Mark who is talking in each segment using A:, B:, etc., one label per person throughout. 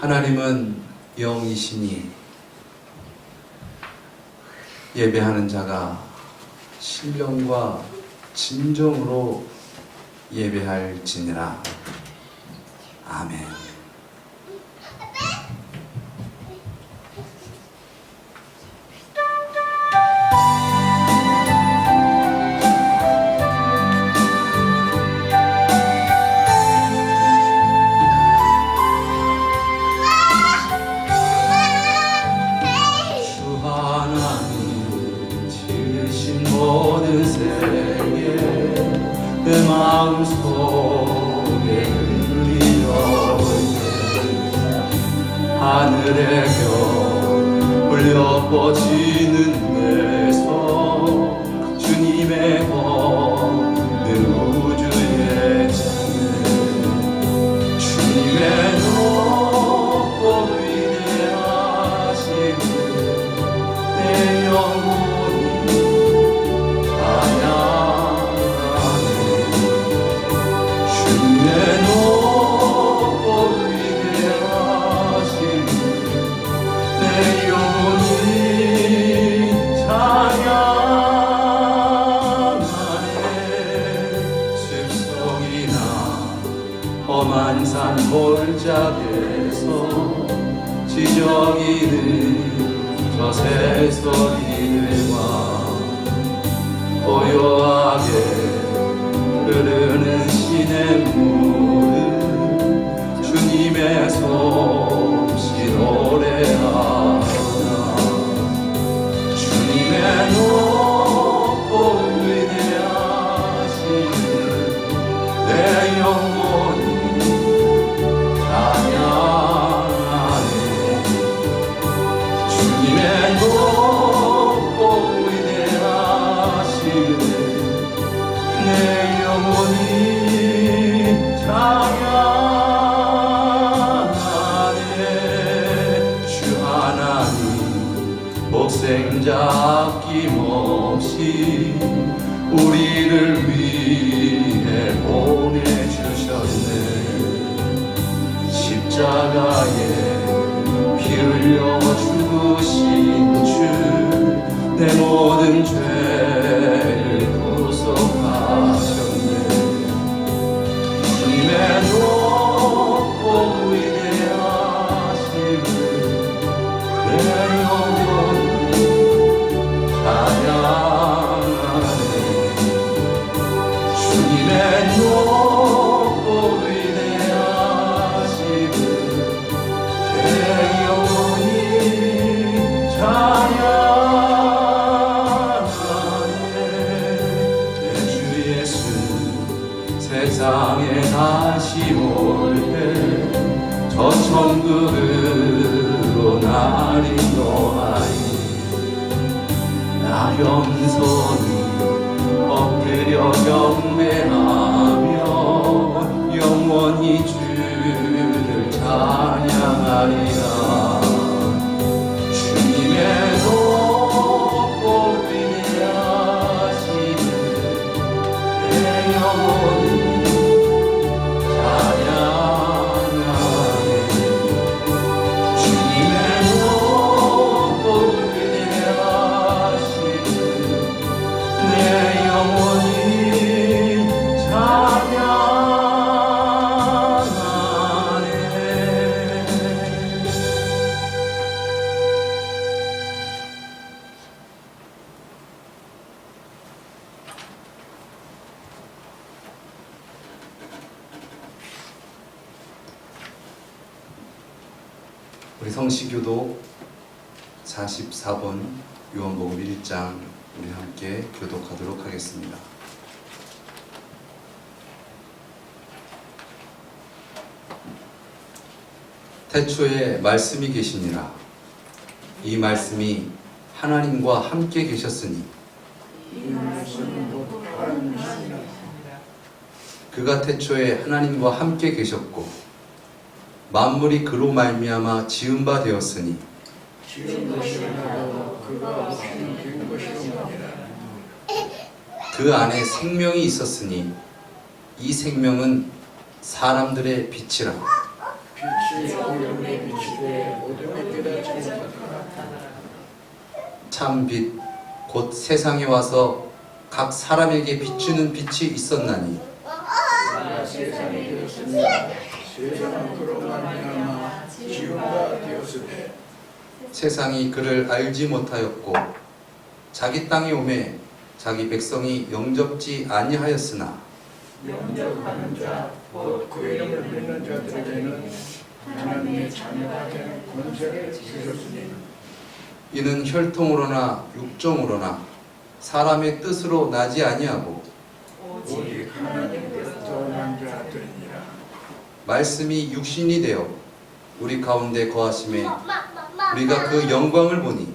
A: 하나님은 영이시니 예배하는 자가 신령과 진정으로 예배할지니라. 아멘.
B: 내 마음속에 흘리려 하늘의 별 울려 뻗치는 내 손 주님의 검은 우주의 창에 주님의 높고 위대하심을 내 영혼이 험한 산 골짜기에서 지저귀는 저 새소리들과 고요하게 흐르는 시냇물은 주님의 솜씨 노래하라. 주님의 높고 위대하심을 내 영혼이 주님의 높고 위대하심을 내 영혼이 찬양하네. 주 하나님 목생자 아낌없이 우리를 위해 보내주셨네. 십자가에 피 흘려 죽으신 주 내 모든 죄를 구속하셨네. 주님의 높고 위대하심을 내 영혼이 찬양하네. 주님의 높고 위대하심을 내 영혼이 찬양하네. 내 주 예수 세상에 다시 올 때 저 천국으로 날 인도하니 나 겸손히 엎드려 경배하며 영원히 주를 찬양하리라. 주님의 높고 위대하심을 내 영혼이 찬양하네. 주님의 높고 위대하심을 내 영혼이 찬양하네.
A: 우리 성시교도 44번 요한복음 1장 우리 함께 교독하도록 하겠습니다. 태초에 말씀이 계시니라. 이 말씀이 하나님과 함께 계셨으니 그가 태초에 하나님과 함께 계셨고 만물이 그로 말미암아 지은 바 되었으니 그 안에 생명이 있었으니 이 생명은 사람들의 빛이라.
C: 빛이 공동의 빛이 되 모든 빛보다 찬송받으라.
A: 참 빛 곧 세상에 와서 각 사람에게 비추는 빛이 있었나니
C: 그가 세상에 되었으니 세상은 그로 말미암아 지은 바 되었으되
A: 세상이 그를 알지 못하였고 자기 땅에 오매 자기 백성이 영접지 아니하였으나
C: 영접하는 자 곧 그 이름을 믿는 자들에게는 하나님의 자녀가 되는 권세를 주셨으니
A: 이는 혈통으로나 육정으로나 사람의 뜻으로 나지 아니하고
C: 오직 하나님께로부터 난 자들이니라.
A: 말씀이 육신이 되어 우리 가운데 거하심에 우리가 그 영광을 보니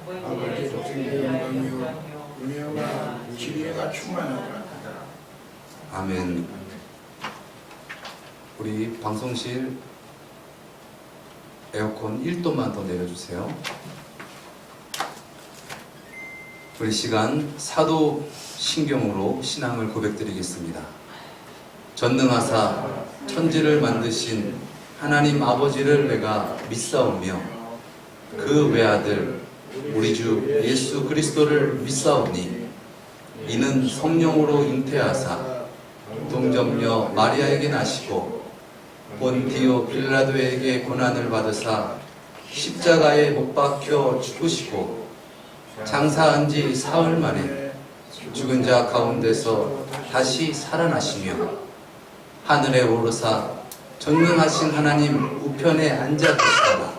C: 아버지 독생의 영광이요 은혜와 지혜가 충만하더라.
A: 아멘. 우리 방송실 에어컨 1도만 더 내려주세요. 우리 시간 사도 신경으로 신앙을 고백드리겠습니다. 전능하사 천지를 만드신 하나님 아버지를 내가 믿사오며 그 외아들 우리 주 예수 그리스도를 믿사오니 이는 성령으로 잉태하사 동정녀 마리아에게 나시고 본디오 빌라도에게 고난을 받으사 십자가에 못 박혀 죽으시고 장사한 지 사흘 만에 죽은 자 가운데서 다시 살아나시며 하늘에 오르사 전능하신 하나님 우편에 앉아 계시다가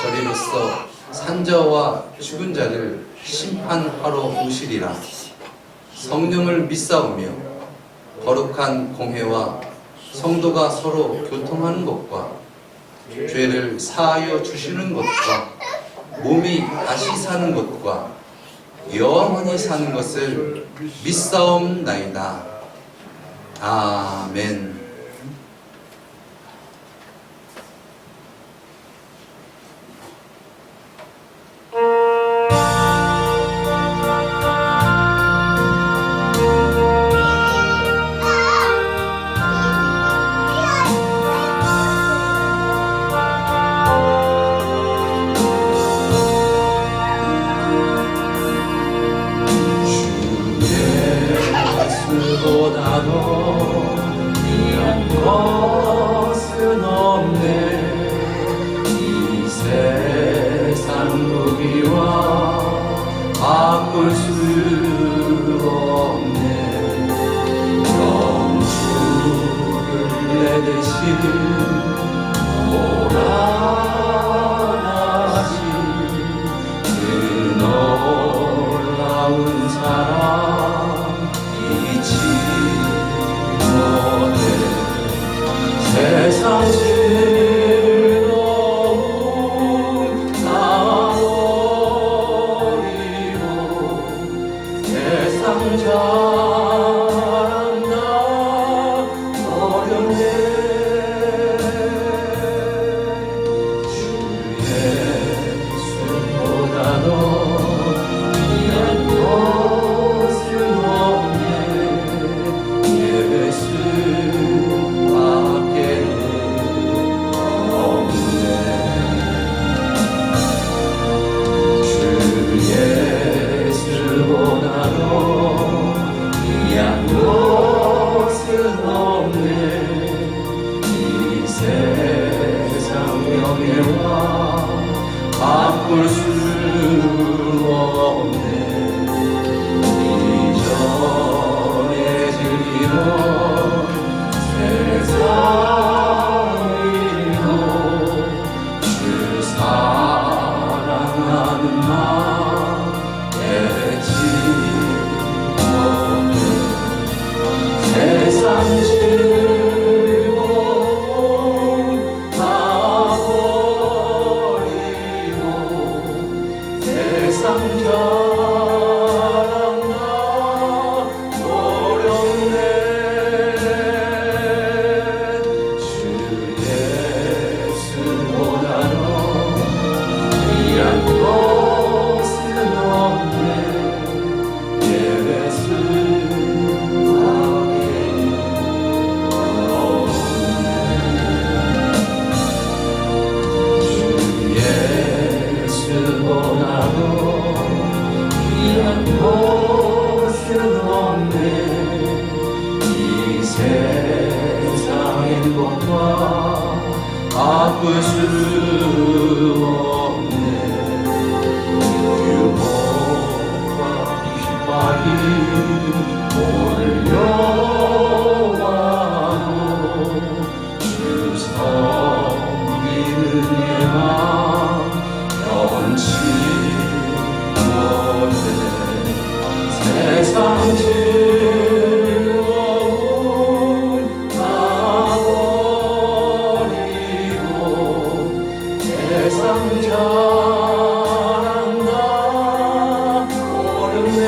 A: 저리로서 산자와 죽은 자를 심판하러 오시리라. 성령을 믿사오며 거룩한 공회와 성도가 서로 교통하는 것과 죄를 사하여 주시는 것과 몸이 다시 사는 것과 영원히 사는 것을 믿사옵나이다. 아멘.
B: 보다도 귀한 것은 없네. 이 세상 무기와 바꿀 수 없네. 영주를 내 대신 몰아가신 그 놀라운 사랑 세상 즐거움 다 버리고 세상 자랑 다 버렸네. 주 예수보다도 귀한 것은 없네. 예수 바꿀 수 없네. 이전에 즐기던 세상이고 주 사랑하는 나 잊지 못해. 세상 즐거움 다 버리고 아플 수 없네. 유혹과 핍박이 몰려와도 주 섬기는 예만 변치 못해. 세상 즐거움 다 버리고 세상 잘한다 모르네.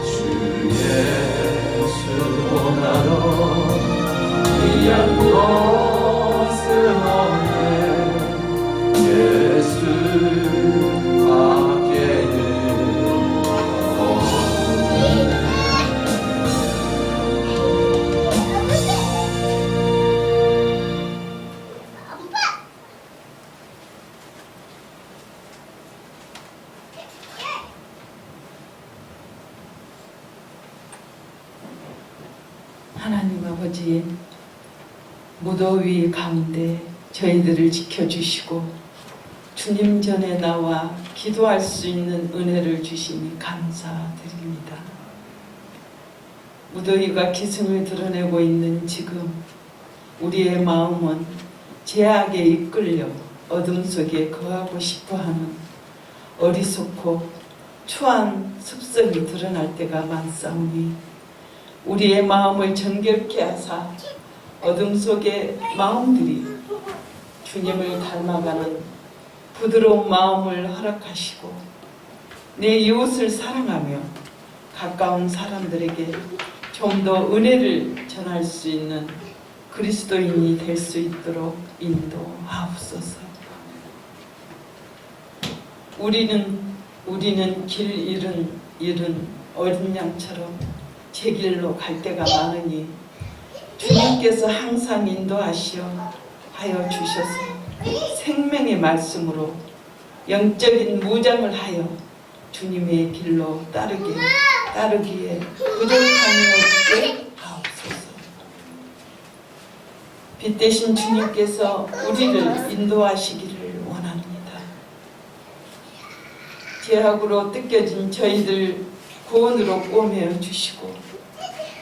B: 주 예수 나로 귀한 것은 없네. 예수 밖에는 없네.
D: 하나님 아버지, 무더위 가운데 저희들을 지켜주시고 주님 전에 나와 기도할 수 있는 은혜를 주시니 감사드립니다. 무더위가 기승을 드러내고 있는 지금 우리의 마음은 죄악에 이끌려 어둠 속에 거하고 싶어하는 어리석고 추한 습성이 드러날 때가 많사오니 우리의 마음을 정결케 하사 어둠 속의 마음들이 주님을 닮아가는 부드러운 마음을 허락하시고 내 이웃을 사랑하며 가까운 사람들에게 좀 더 은혜를 전할 수 있는 그리스도인이 될 수 있도록 인도하옵소서. 우리는 길 잃은 어린 양처럼 제 길로 갈 때가 많으니 주님께서 항상 인도하시어 하여 주셔서 생명의 말씀으로 영적인 무장을 하여 주님의 길로 따르기에 부족함이 없게 하옵소서. 빛 대신 주님께서 우리를 인도하시기를 원합니다. 죄악으로 뜯겨진 저희들 구원으로 꼬매어 주시고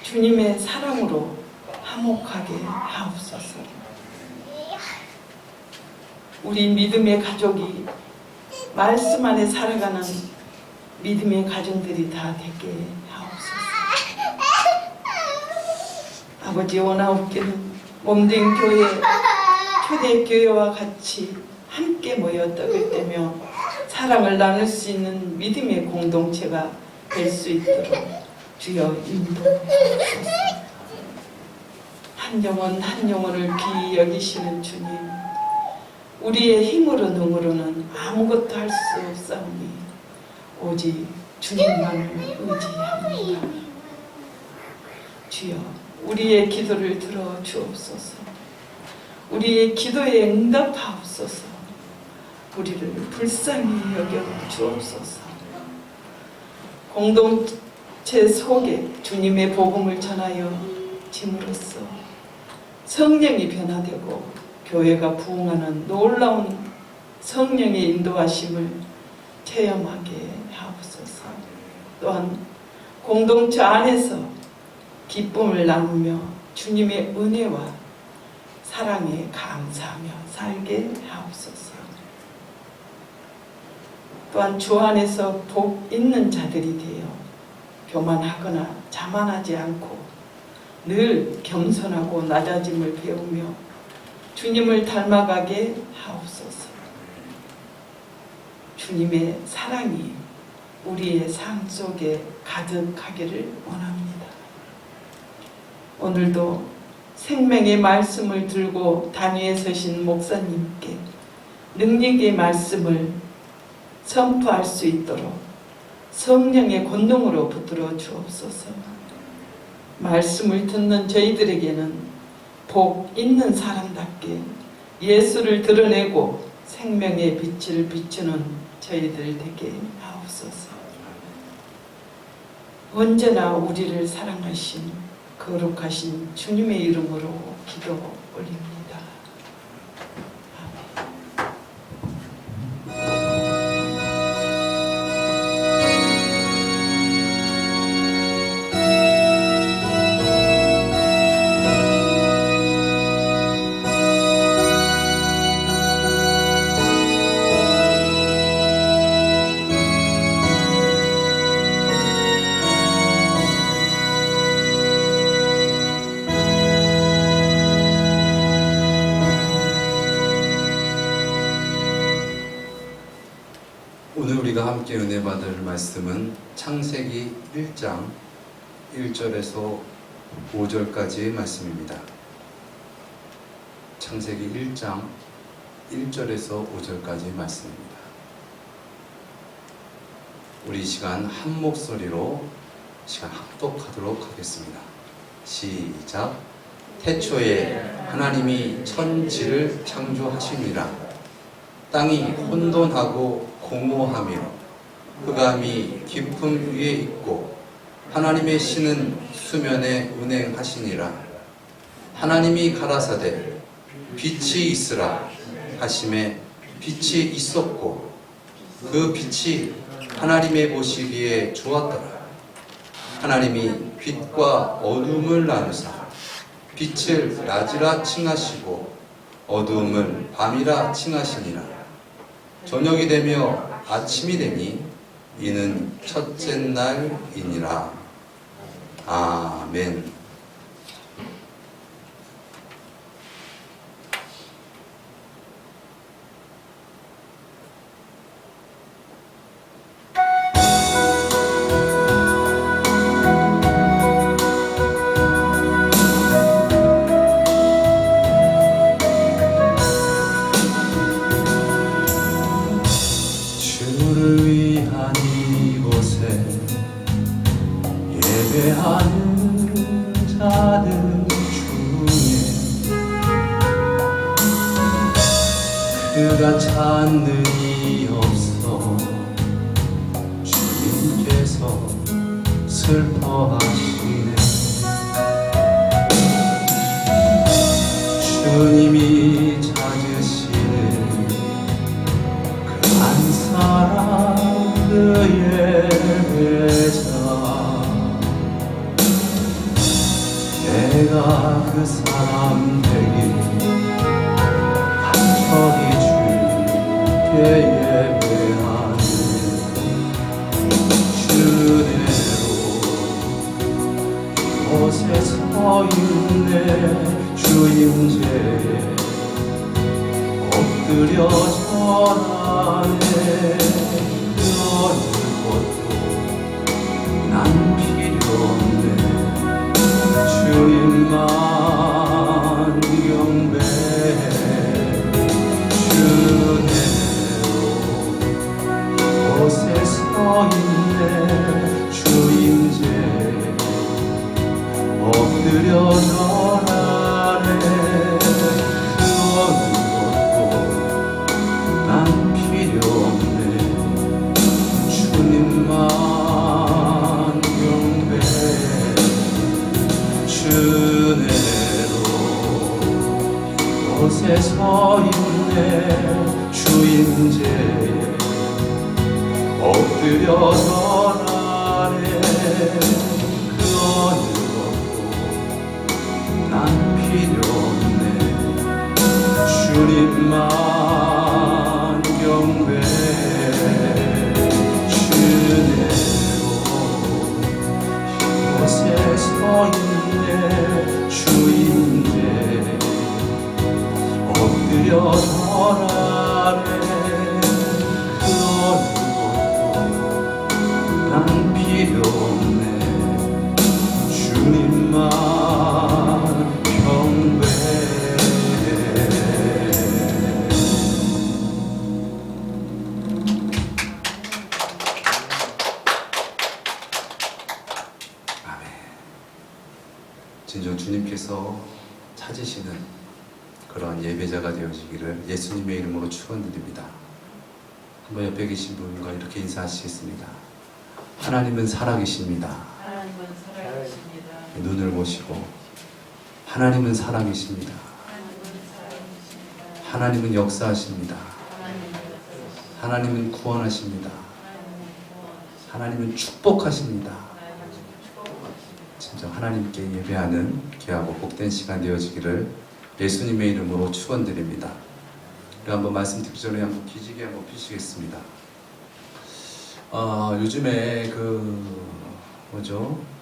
D: 주님의 사랑으로 화목하게 하옵소서. 우리 믿음의 가족이 말씀 안에 살아가는 믿음의 가정들이 다 되게 하옵소서. 아버지, 원하옵기는 몸된 교회, 초대교회와 같이 함께 모여 떡을 떼며 사랑을 나눌 수 있는 믿음의 공동체가 될 수 있도록 주여 인도하옵소서. 한 영혼 한 영혼을 귀히 여기시는 주님, 우리의 힘으로 능으로는 아무것도 할 수 없사오니 오직 주님만을 의지합니다. 주여, 우리의 기도를 들어 주옵소서. 우리의 기도에 응답하옵소서. 우리를 불쌍히 여겨 주옵소서. 공동체 속에 주님의 복음을 전하여 짐으로써 성령이 변화되고 교회가 부흥하는 놀라운 성령의 인도하심을 체험하게 하옵소서. 또한 공동체 안에서 기쁨을 나누며 주님의 은혜와 사랑에 감사하며 살게 하옵소서. 또한 주 안에서 복 있는 자들이 되어 교만하거나 자만하지 않고 늘 겸손하고 낮아짐을 배우며 주님을 닮아가게 하옵소서. 주님의 사랑이 우리의 삶 속에 가득하기를 원합니다. 오늘도 생명의 말씀을 들고 단위에 서신 목사님께 능력의 말씀을 선포할 수 있도록 성령의 권능으로 붙들어 주옵소서. 말씀을 듣는 저희들에게는 복 있는 사람답게 예수를 드러내고 생명의 빛을 비추는 저희들 되게 하옵소서. 언제나 우리를 사랑하신 거룩하신 주님의 이름으로 기도 올립니다.
A: 오늘 우리가 함께 은혜 받을 말씀은 창세기 1장 1절에서 5절까지의 말씀입니다. 창세기 1장 1절에서 5절까지의 말씀입니다. 우리 이 시간 한 목소리로 시간 합독하도록 하겠습니다. 시작. 태초에 하나님이 천지를 창조하시니라. 땅이 혼돈하고 공허하며 흑암이 깊음 위에 있고 하나님의 신은 수면에 운행하시니라. 하나님이 가라사대 빛이 있으라 하심에 빛이 있었고 그 빛이 하나님의 보시기에 좋았더라. 하나님이 빛과 어둠을 나누사 빛을 낮이라 칭하시고 어두움을 밤이라 칭하시니라. 저녁이 되며 아침이 되니 이는 첫째 날이니라. 아멘.
B: 주를 위한 이곳에 예배하는 자들 중에 그가 찾는 이 없어 주님께서 슬퍼하시네. 주님이 찾으시는 그 한 사람 그의 예배자. 내가 그 사람 되길 간절히 주께 예배하는 주대로 이곳에 서 있네. 주임제에 엎드려 절하네. 그 어느 것도 난 필요 없네. 주님만 경배해. 주대로 이곳에 서 있네. 주임제에 엎드려 절하네. 그 어느 것도 난 필요 없네. 주님만 경배해. 주대로 이곳에 서 있네. 주임제에 엎드려 절하네. 그 어느 것도 난 필요 없네. 주님만 경배해. 주대로 이곳에 서 있네. 주임제에 엎드려 절하네. 그 어느 것도 난 필요 없네. 주님만 경배해.
A: 아멘. 진정 주님께서 찾으시는 그런 예배자가 되어지기를 예수님의 이름으로 축원드립니다. 한번 옆에 계신 분과 이렇게 인사하시겠습니다. 하나님은 살아계십니다.
D: 하나님은 살아계십니다.
A: 눈을 모시고 하나님은 살아계십니다. 하나님은 역사하십니다. 하나님은 구원하십니다. 하나님은 축복하십니다. 진짜 하나님께 예배하는 귀하고 복된 시간 되어지기를 예수님의 이름으로 축원드립니다. 우리 한번 말씀드리기 전에 한번 기지개 한번 피시겠습니다. 요즘에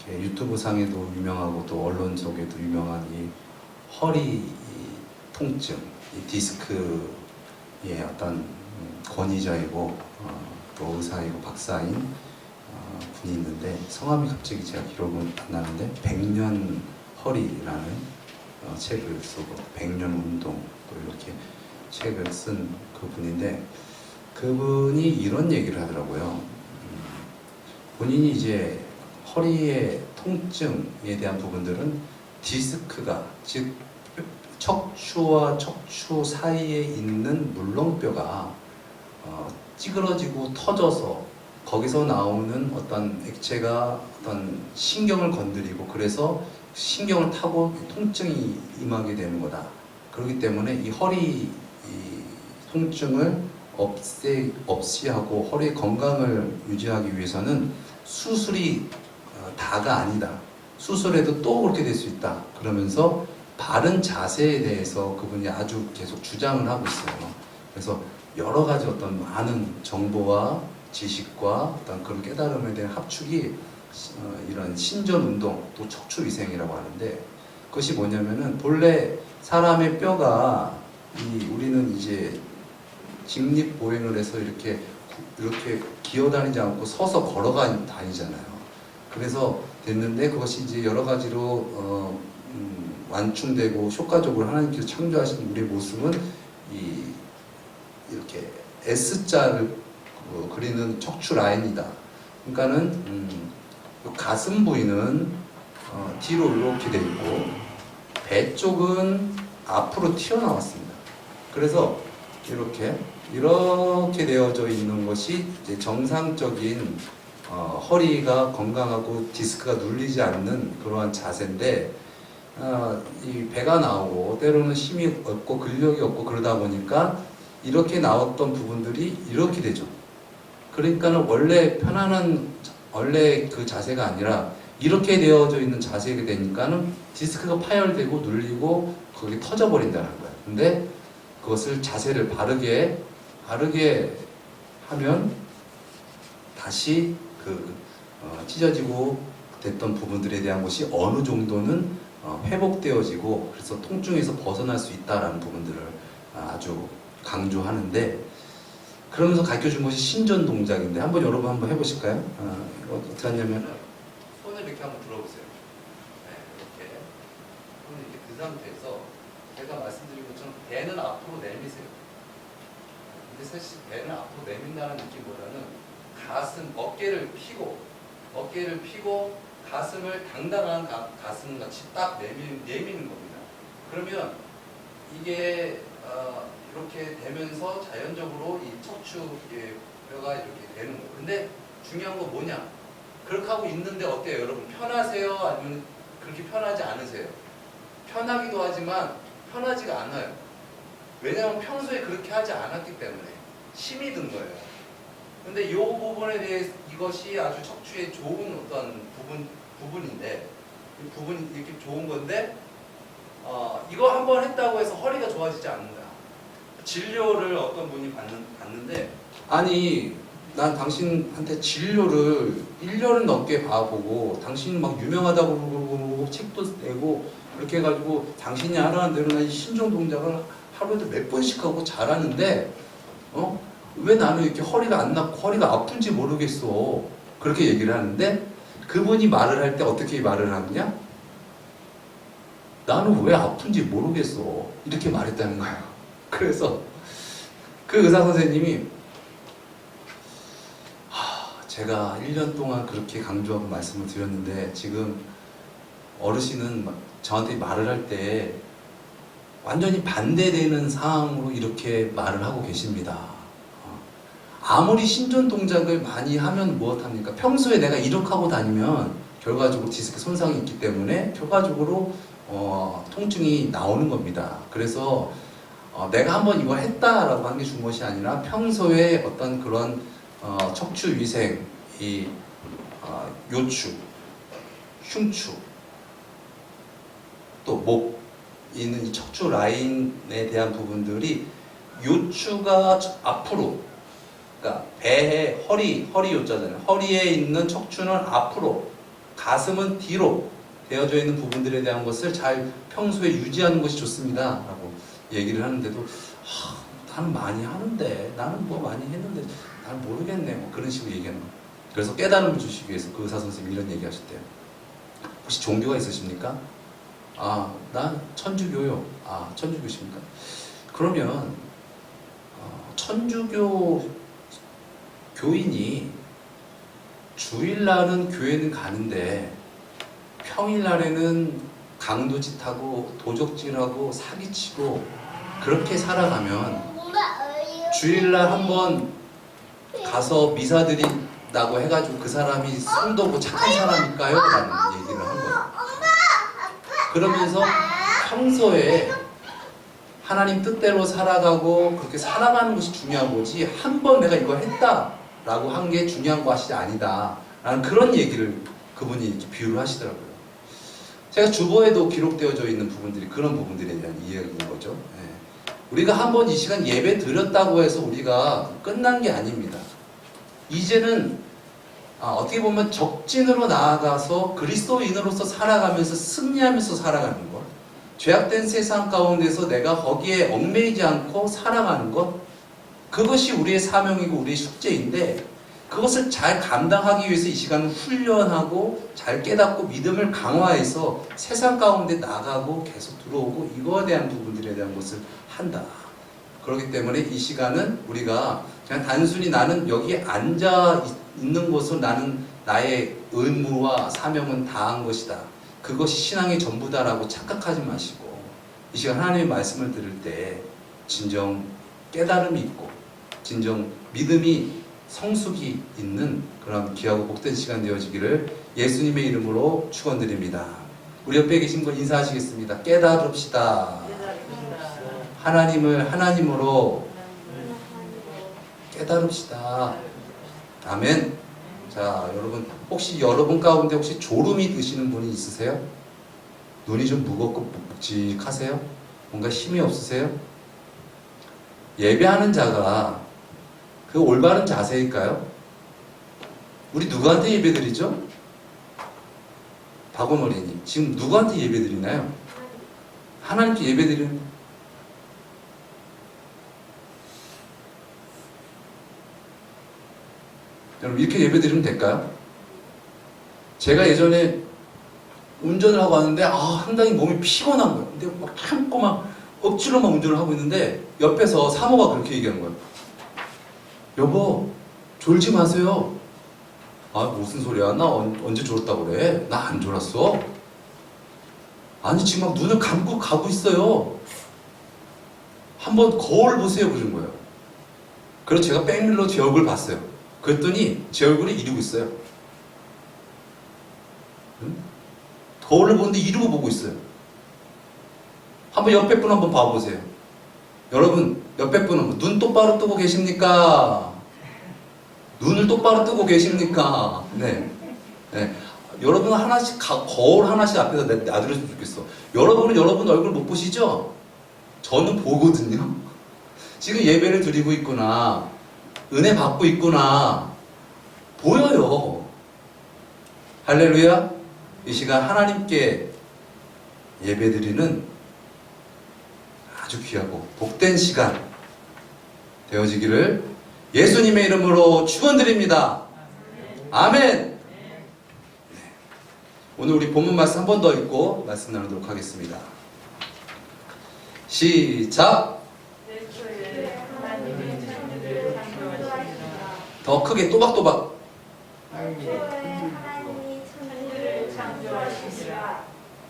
A: 유튜브 상에도 유명하고 또 언론 속에도 유명한 이 허리 통증, 이 디스크의 어떤 권위자이고 또 의사이고 박사인 분이 있는데 성함이 갑자기 제가 기록은 안 나는데 백년 허리라는 책을 쓰고 백년 운동 또 이렇게 책을 쓴 그분인데 그분이 이런 얘기를 하더라고요. 본인이 이제 허리의 통증에 대한 부분들은 디스크가 즉 척추와 척추 사이에 있는 물렁뼈가 찌그러지고 터져서 거기서 나오는 어떤 액체가 어떤 신경을 건드리고 그래서 신경을 타고 통증이 임하게 되는 거다. 그렇기 때문에 이 허리 통증을 없이 하고 허리의 건강을 유지하기 위해서는 수술이 다가 아니다. 수술해도 또 그렇게 될 수 있다. 그러면서 바른 자세에 대해서 그분이 아주 계속 주장을 하고 있어요. 그래서 여러 가지 어떤 많은 정보와 지식과 어떤 그런 깨달음에 대한 합축이 이런 신전 운동 또 척추 위생이라고 하는데 그것이 뭐냐면은 본래 사람의 뼈가 우리는 이제 직립보행을 해서 이렇게 기어다니지 않고 서서 걸어가 다니잖아요. 그래서 됐는데 그것이 이제 여러 가지로 완충되고 효과적으로 하나님께서 창조하신 우리의 모습은 이렇게 S자를 그리는 척추 라인이다. 그러니까는 가슴 부위는 뒤로 이렇게 돼 있고 배 쪽은 앞으로 튀어나왔습니다. 그래서 이렇게 되어져 있는 것이 이제 정상적인 허리가 건강하고 디스크가 눌리지 않는 그러한 자세인데 이 배가 나오고 때로는 힘이 없고 근력이 없고 그러다 보니까 이렇게 나왔던 부분들이 이렇게 되죠. 그러니까는 원래 원래 그 자세가 아니라 이렇게 되어져 있는 자세가 되니까는 디스크가 파열되고 눌리고 거기 터져버린다는 거예요. 근데 그것을 자세를 바르게 하면 다시 찢어지고 됐던 부분들에 대한 것이 어느 정도는 회복되어지고 그래서 통증에서 벗어날 수 있다라는 부분들을 아주 강조하는데 그러면서 가르쳐준 것이 신전 동작인데 여러분 한번 해보실까요? 이거 어떻게 하냐면 손을 이렇게 한번 들어보세요. 네, 이렇게 손을 이렇게 그 상태에서 제가 말씀드린 것처럼 배는 앞으로 내미세요. 근데 사실 배는 앞으로 내민다는 느낌보다는 어깨를 펴고 가슴을 당당한 가슴같이 딱 내미는 겁니다. 그러면 이게 이렇게 되면서 자연적으로 이 척추뼈가 이렇게 되는 거예요. 근데 중요한 건 뭐냐? 그렇게 하고 있는데 어때요, 여러분? 편하세요? 아니면 그렇게 편하지 않으세요? 편하기도 하지만 편하지가 않아요. 왜냐하면 평소에 그렇게 하지 않았기 때문에 힘이 든 거예요. 근데 이 부분에 대해 이것이 아주 척추에 좋은 어떤 부분인데 이 부분이 이렇게 좋은 건데 이거 한번 했다고 해서 허리가 좋아지지 않는다. 진료를 어떤 분이 받는데 아니 난 당신한테 진료를 1년을 넘게 봐보고 당신 막 유명하다고 그러고 책도 내고 그렇게 해가지고 당신이 하라는 대로 난 신종 동작을 하루에도 몇 번씩 하고 잘하는데 왜 나는 이렇게 허리가 안 낫고 허리가 아픈지 모르겠어. 그렇게 얘기를 하는데 그분이 말을 할 때 어떻게 말을 하느냐? 나는 왜 아픈지 모르겠어. 이렇게 말했다는 거예요. 그래서 그 의사 선생님이 제가 1년 동안 그렇게 강조하고 말씀을 드렸는데 지금 어르신은 저한테 말을 할 때 완전히 반대되는 상황으로 이렇게 말을 하고 계십니다. 아무리 신전 동작을 많이 하면 무엇합니까? 평소에 내가 이렇게 하고 다니면 결과적으로 디스크 손상이 있기 때문에 결과적으로 통증이 나오는 겁니다. 그래서 내가 한번 이거 했다라고 하는 게 중요한 것이 아니라 평소에 어떤 그런 척추 위생, 이 요추, 흉추, 또 목 있는 이 척추 라인에 대한 부분들이 요추가 앞으로, 그러니까 배에 허리 요자잖아요. 허리에 있는 척추는 앞으로, 가슴은 뒤로 되어져 있는 부분들에 대한 것을 잘 평소에 유지하는 것이 좋습니다. 라고 얘기를 하는데도 나는 많이 하는데, 나는 뭐 많이 했는데 난 모르겠네, 뭐 그런 식으로 얘기하는 거예요. 그래서 깨달음을 주시기 위해서 그 의사 선생님이 이런 얘기 하셨대요. 혹시 종교가 있으십니까? 난 천주교요. 천주교십니까? 그러면 천주교 교인이 주일날은 교회는 가는데 평일날에는 강도짓하고 도적질하고 사기치고 그렇게 살아가면 주일날 한번 가서 미사 드린다고 해가지고 그 사람이 성도고 착한 사람일까요? 라는 얘기를 한 거예요. 그러면서 평소에 하나님 뜻대로 살아가고 그렇게 살아가는 것이 중요한 거지 한 번 내가 이거 했다라고 한 게 중요한 것이 아니다 라는 그런 얘기를 그분이 이렇게 비유를 하시더라고요. 제가 주보에도 기록되어져 있는 부분들이 그런 부분들에 대한 이야기인 거죠. 우리가 한번 이 시간 예배 드렸다고 해서 우리가 끝난 게 아닙니다. 이제는 어떻게 보면 적진으로 나아가서 그리스도인으로서 살아가면서 승리하면서 살아가는 것, 죄악된 세상 가운데서 내가 거기에 얽매이지 않고 살아가는 것, 그것이 우리의 사명이고 우리의 숙제인데 그것을 잘 감당하기 위해서 이 시간을 훈련하고 잘 깨닫고 믿음을 강화해서 세상 가운데 나가고 계속 들어오고 이거에 대한 부분들에 대한 것을 한다. 그렇기 때문에 이 시간은 우리가 그냥 단순히 나는 여기에 앉아 있는 것으로 나는 나의 의무와 사명은 다한 것이다. 그것이 신앙의 전부다라고 착각하지 마시고 이 시간 하나님의 말씀을 들을 때 진정 깨달음이 있고 진정 믿음이 성숙이 있는 그런 귀하고 복된 시간 되어지기를 예수님의 이름으로 축원드립니다. 우리 옆에 계신 분 인사하시겠습니다. 깨달읍시다. 하나님을 하나님으로 깨달읍시다. 아멘. 자, 여러분 혹시 여러분 가운데 혹시 졸음이 드시는 분이 있으세요? 눈이 좀 무겁고 묵직하세요? 뭔가 힘이 없으세요? 예배하는 자가 그 올바른 자세일까요? 우리 누구한테 예배드리죠? 박원어린이 지금 누구한테 예배드리나요? 하나님께 예배드리는 여러분 이렇게 예배드리면 될까요? 제가 예전에 운전을 하고 왔는데 상당히 몸이 피곤한 거예요. 근데 막 참고 막 억지로만 운전을 하고 있는데 옆에서 사모가 그렇게 얘기하는 거예요. 여보 졸지 마세요. 무슨 소리야? 나 언제 졸았다고 그래? 나 안 졸았어. 아니 지금 막 눈을 감고 가고 있어요. 한번 거울 보세요 그런 거예요. 그래서 제가 백밀러 제 얼굴 봤어요. 그랬더니 제 얼굴이 이러고 있어요. 거울을 보는데 이러고 보고 있어요. 한번 옆에 분 한번 봐보세요. 여러분 옆에 분은 눈 똑바로 뜨고 계십니까? 눈을 똑바로 뜨고 계십니까? 네. 여러분 하나씩 거울 하나씩 앞에서 놔두셨으면 좋겠어. 여러분은 여러분 얼굴 못 보시죠? 저는 보거든요. 지금 예배를 드리고 있구나. 은혜 받고 있구나. 보여요. 할렐루야. 이 시간 하나님께 예배드리는 아주 귀하고 복된 시간 되어지기를 예수님의 이름으로 축원드립니다. 아멘. 네. 오늘 우리 본문 말씀 한 번 더 읽고 말씀 나누도록 하겠습니다. 시작. 더 크게 또박또박.
C: 하나님이
E: 천지를 창조하시니라.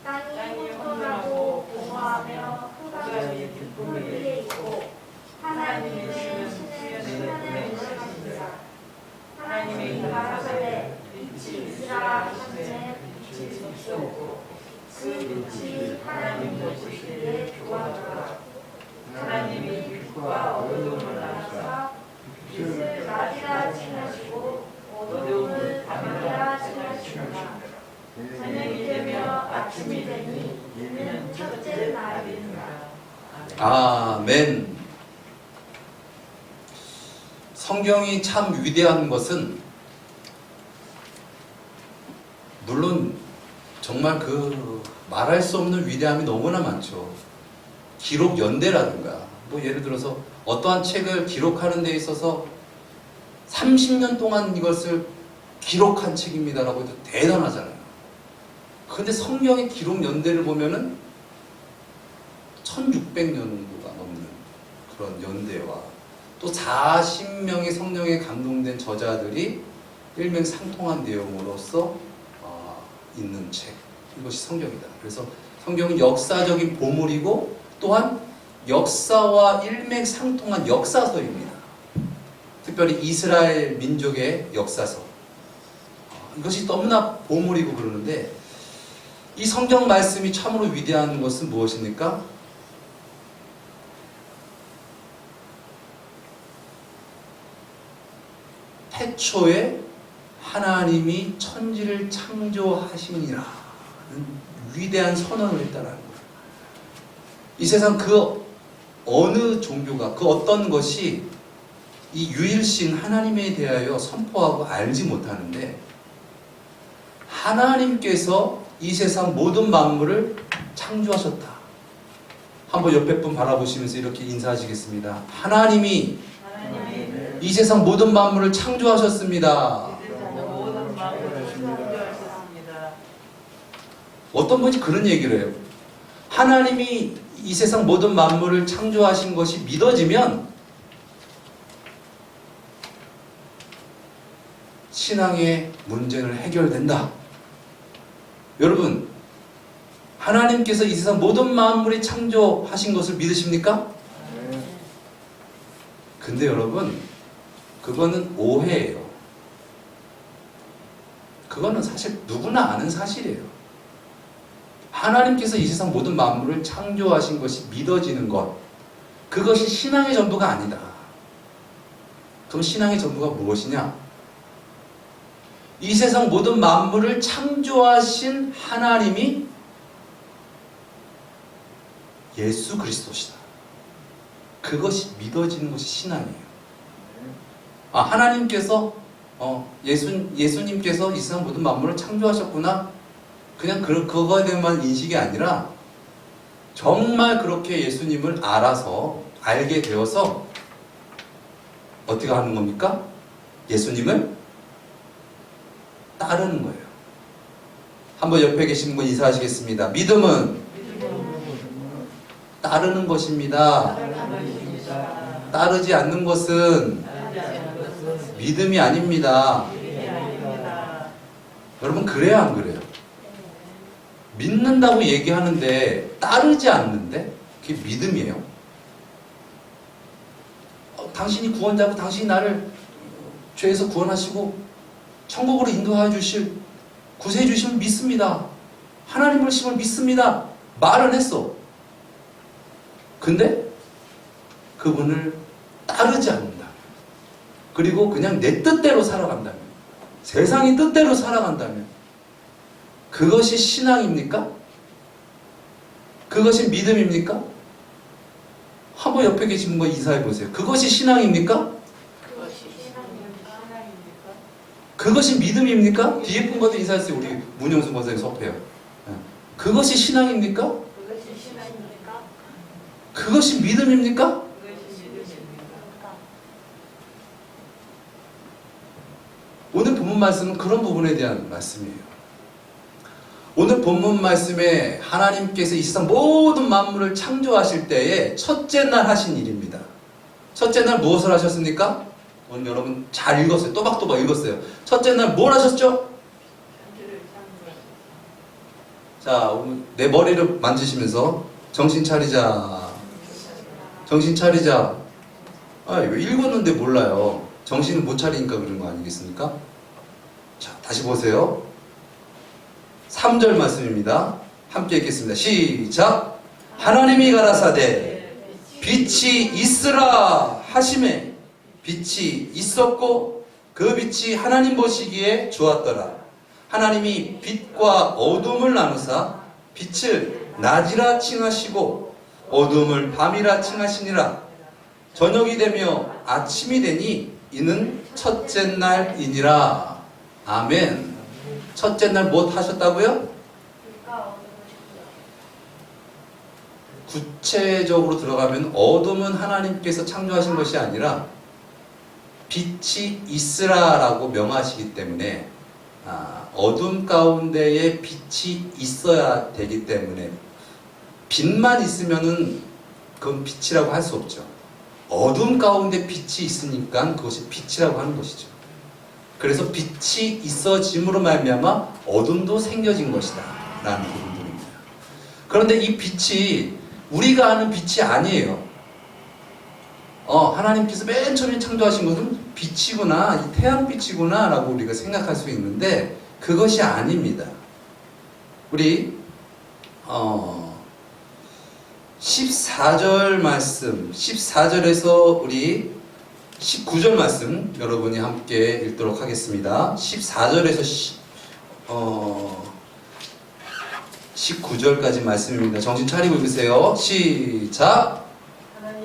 E: 땅이 혼돈하고 공허하며 흙과 깊은 위에 있고 하나님의 신의 물을 하시니라. 하나님이 가라사대 빛이 있으라 하시되 있었고 그 빛이 하나님 보시기에 좋았더라. 하나님이 빛과 어두움을 나누사 빛을 낮이라 칭하시고 어두움을 밤이라 칭하시구나. 저녁이 되며 아침이 되니 이는 첫째 날이니라.
A: 아멘. 성경이 참 위대한 것은 물론 정말 그 말할 수 없는 위대함이 너무나 많죠. 기록 연대라든가 뭐 예를 들어서 어떠한 책을 기록하는 데 있어서 30년 동안 이것을 기록한 책입니다라고 해도 대단하잖아요. 근데 성경의 기록 연대를 보면은 1600년도가 넘는 그런 연대와 또 40명의 성령에 감동된 저자들이 일맥상통한 내용으로서 있는 책, 이것이 성경이다. 그래서 성경은 역사적인 보물이고 또한 역사와 일맥상통한 역사서입니다. 특별히 이스라엘 민족의 역사서, 이것이 너무나 보물이고 그러는데 이 성경 말씀이 참으로 위대한 것은 무엇입니까? 태초에 하나님이 천지를 창조하시니라 위대한 선언을 했다는 거예요. 이 세상 그 어느 종교가 그 어떤 것이 이 유일신 하나님에 대하여 선포하고 알지 못하는데 하나님께서 이 세상 모든 만물을 창조하셨다. 한번 옆에 분 바라보시면서 이렇게 인사하시겠습니다. 하나님이 이 세상 모든 만물을 창조하셨습니다. 어떤 분이 그런 얘기를 해요. 하나님이 이 세상 모든 만물을 창조하신 것이 믿어지면 신앙의 문제는 해결된다. 여러분, 하나님께서 이 세상 모든 만물이 창조하신 것을 믿으십니까? 근데 여러분, 그거는 오해예요. 그거는 사실 누구나 아는 사실이에요. 하나님께서 이 세상 모든 만물을 창조하신 것이 믿어지는 것, 그것이 신앙의 전부가 아니다. 그럼 신앙의 전부가 무엇이냐? 이 세상 모든 만물을 창조하신 하나님이 예수 그리스도시다. 그것이 믿어지는 것이 신앙이에요. 하나님께서 예수님께서 이 세상 모든 만물을 창조하셨구나. 그냥 그거에 대한 인식이 아니라 정말 그렇게 예수님을 알게 되어서 어떻게 하는 겁니까? 예수님을 따르는 거예요. 한번 옆에 계신 분 인사하시겠습니다. 믿음은 따르는 것입니다. 따르지 않는 것은 믿음이 아닙니다. 여러분, 그래요, 안 그래요? 믿는다고 얘기하는데 따르지 않는데 그게 믿음이에요? 당신이 구원자고 당신이 나를 죄에서 구원하시고 천국으로 인도하여 주실 구세해 주심을 믿습니다. 하나님을 심을 믿습니다. 말은 했어. 근데 그분을 따르지 않는다. 그리고 그냥 내 뜻대로 살아간다면, 세상이 뜻대로 살아간다면 그것이 신앙입니까? 그것이 믿음입니까? 한번 옆에 계신 분 인사해 보세요. 그것이 신앙입니까? 그것이 믿음입니까? 뒤에 분과도 인사했어요. 우리 문영수 권사님 섭해요. 그것이 신앙입니까?
E: 그것이 신앙입니까?
A: 그것이 믿음입니까?
E: 그것이 믿음입니까?
A: 오늘 본문 말씀은 그런 부분에 대한 말씀이에요. 오늘 본문 말씀에 하나님께서 이 세상 모든 만물을 창조하실 때에 첫째 날 하신 일입니다. 첫째 날 무엇을 하셨습니까? 오늘 여러분 잘 읽었어요. 또박또박 읽었어요. 첫째 날 뭘 하셨죠? 자, 오늘 내 머리를 만지시면서 정신 차리자. 정신 차리자. 이거 읽었는데 몰라요. 정신을 못 차리니까 그런 거 아니겠습니까? 자, 다시 보세요. 3절 말씀입니다. 함께 읽겠습니다. 시작. 하나님이 가라사대 빛이 있으라 하심에 빛이 있었고 그 빛이 하나님 보시기에 좋았더라. 하나님이 빛과 어둠을 나누사 빛을 낮이라 칭하시고 어둠을 밤이라 칭하시니라. 저녁이 되며 아침이 되니 이는 첫째 날이니라. 아멘. 첫째 날 무엇 하셨다고요? 구체적으로 들어가면 어둠은 하나님께서 창조하신 것이 아니라 빛이 있으라라고 명하시기 때문에 어둠 가운데에 빛이 있어야 되기 때문에 빛만 있으면은 그건 빛이라고 할 수 없죠. 어둠 가운데 빛이 있으니까 그것이 빛이라고 하는 것이죠. 그래서 빛이 있어짐으로 말미암아 어둠도 생겨진 것이다 라는 부분들입니다. 그런데 이 빛이 우리가 아는 빛이 아니에요. 하나님께서 맨 처음에 창조하신 것은 빛이구나, 이 태양빛이구나 라고 우리가 생각할 수 있는데 그것이 아닙니다. 우리 14절 말씀, 14절에서 우리 19절 말씀 여러분이 함께 읽도록 하겠습니다. 14절에서 19절까지 말씀입니다. 정신 차리고 읽으세요. 시작.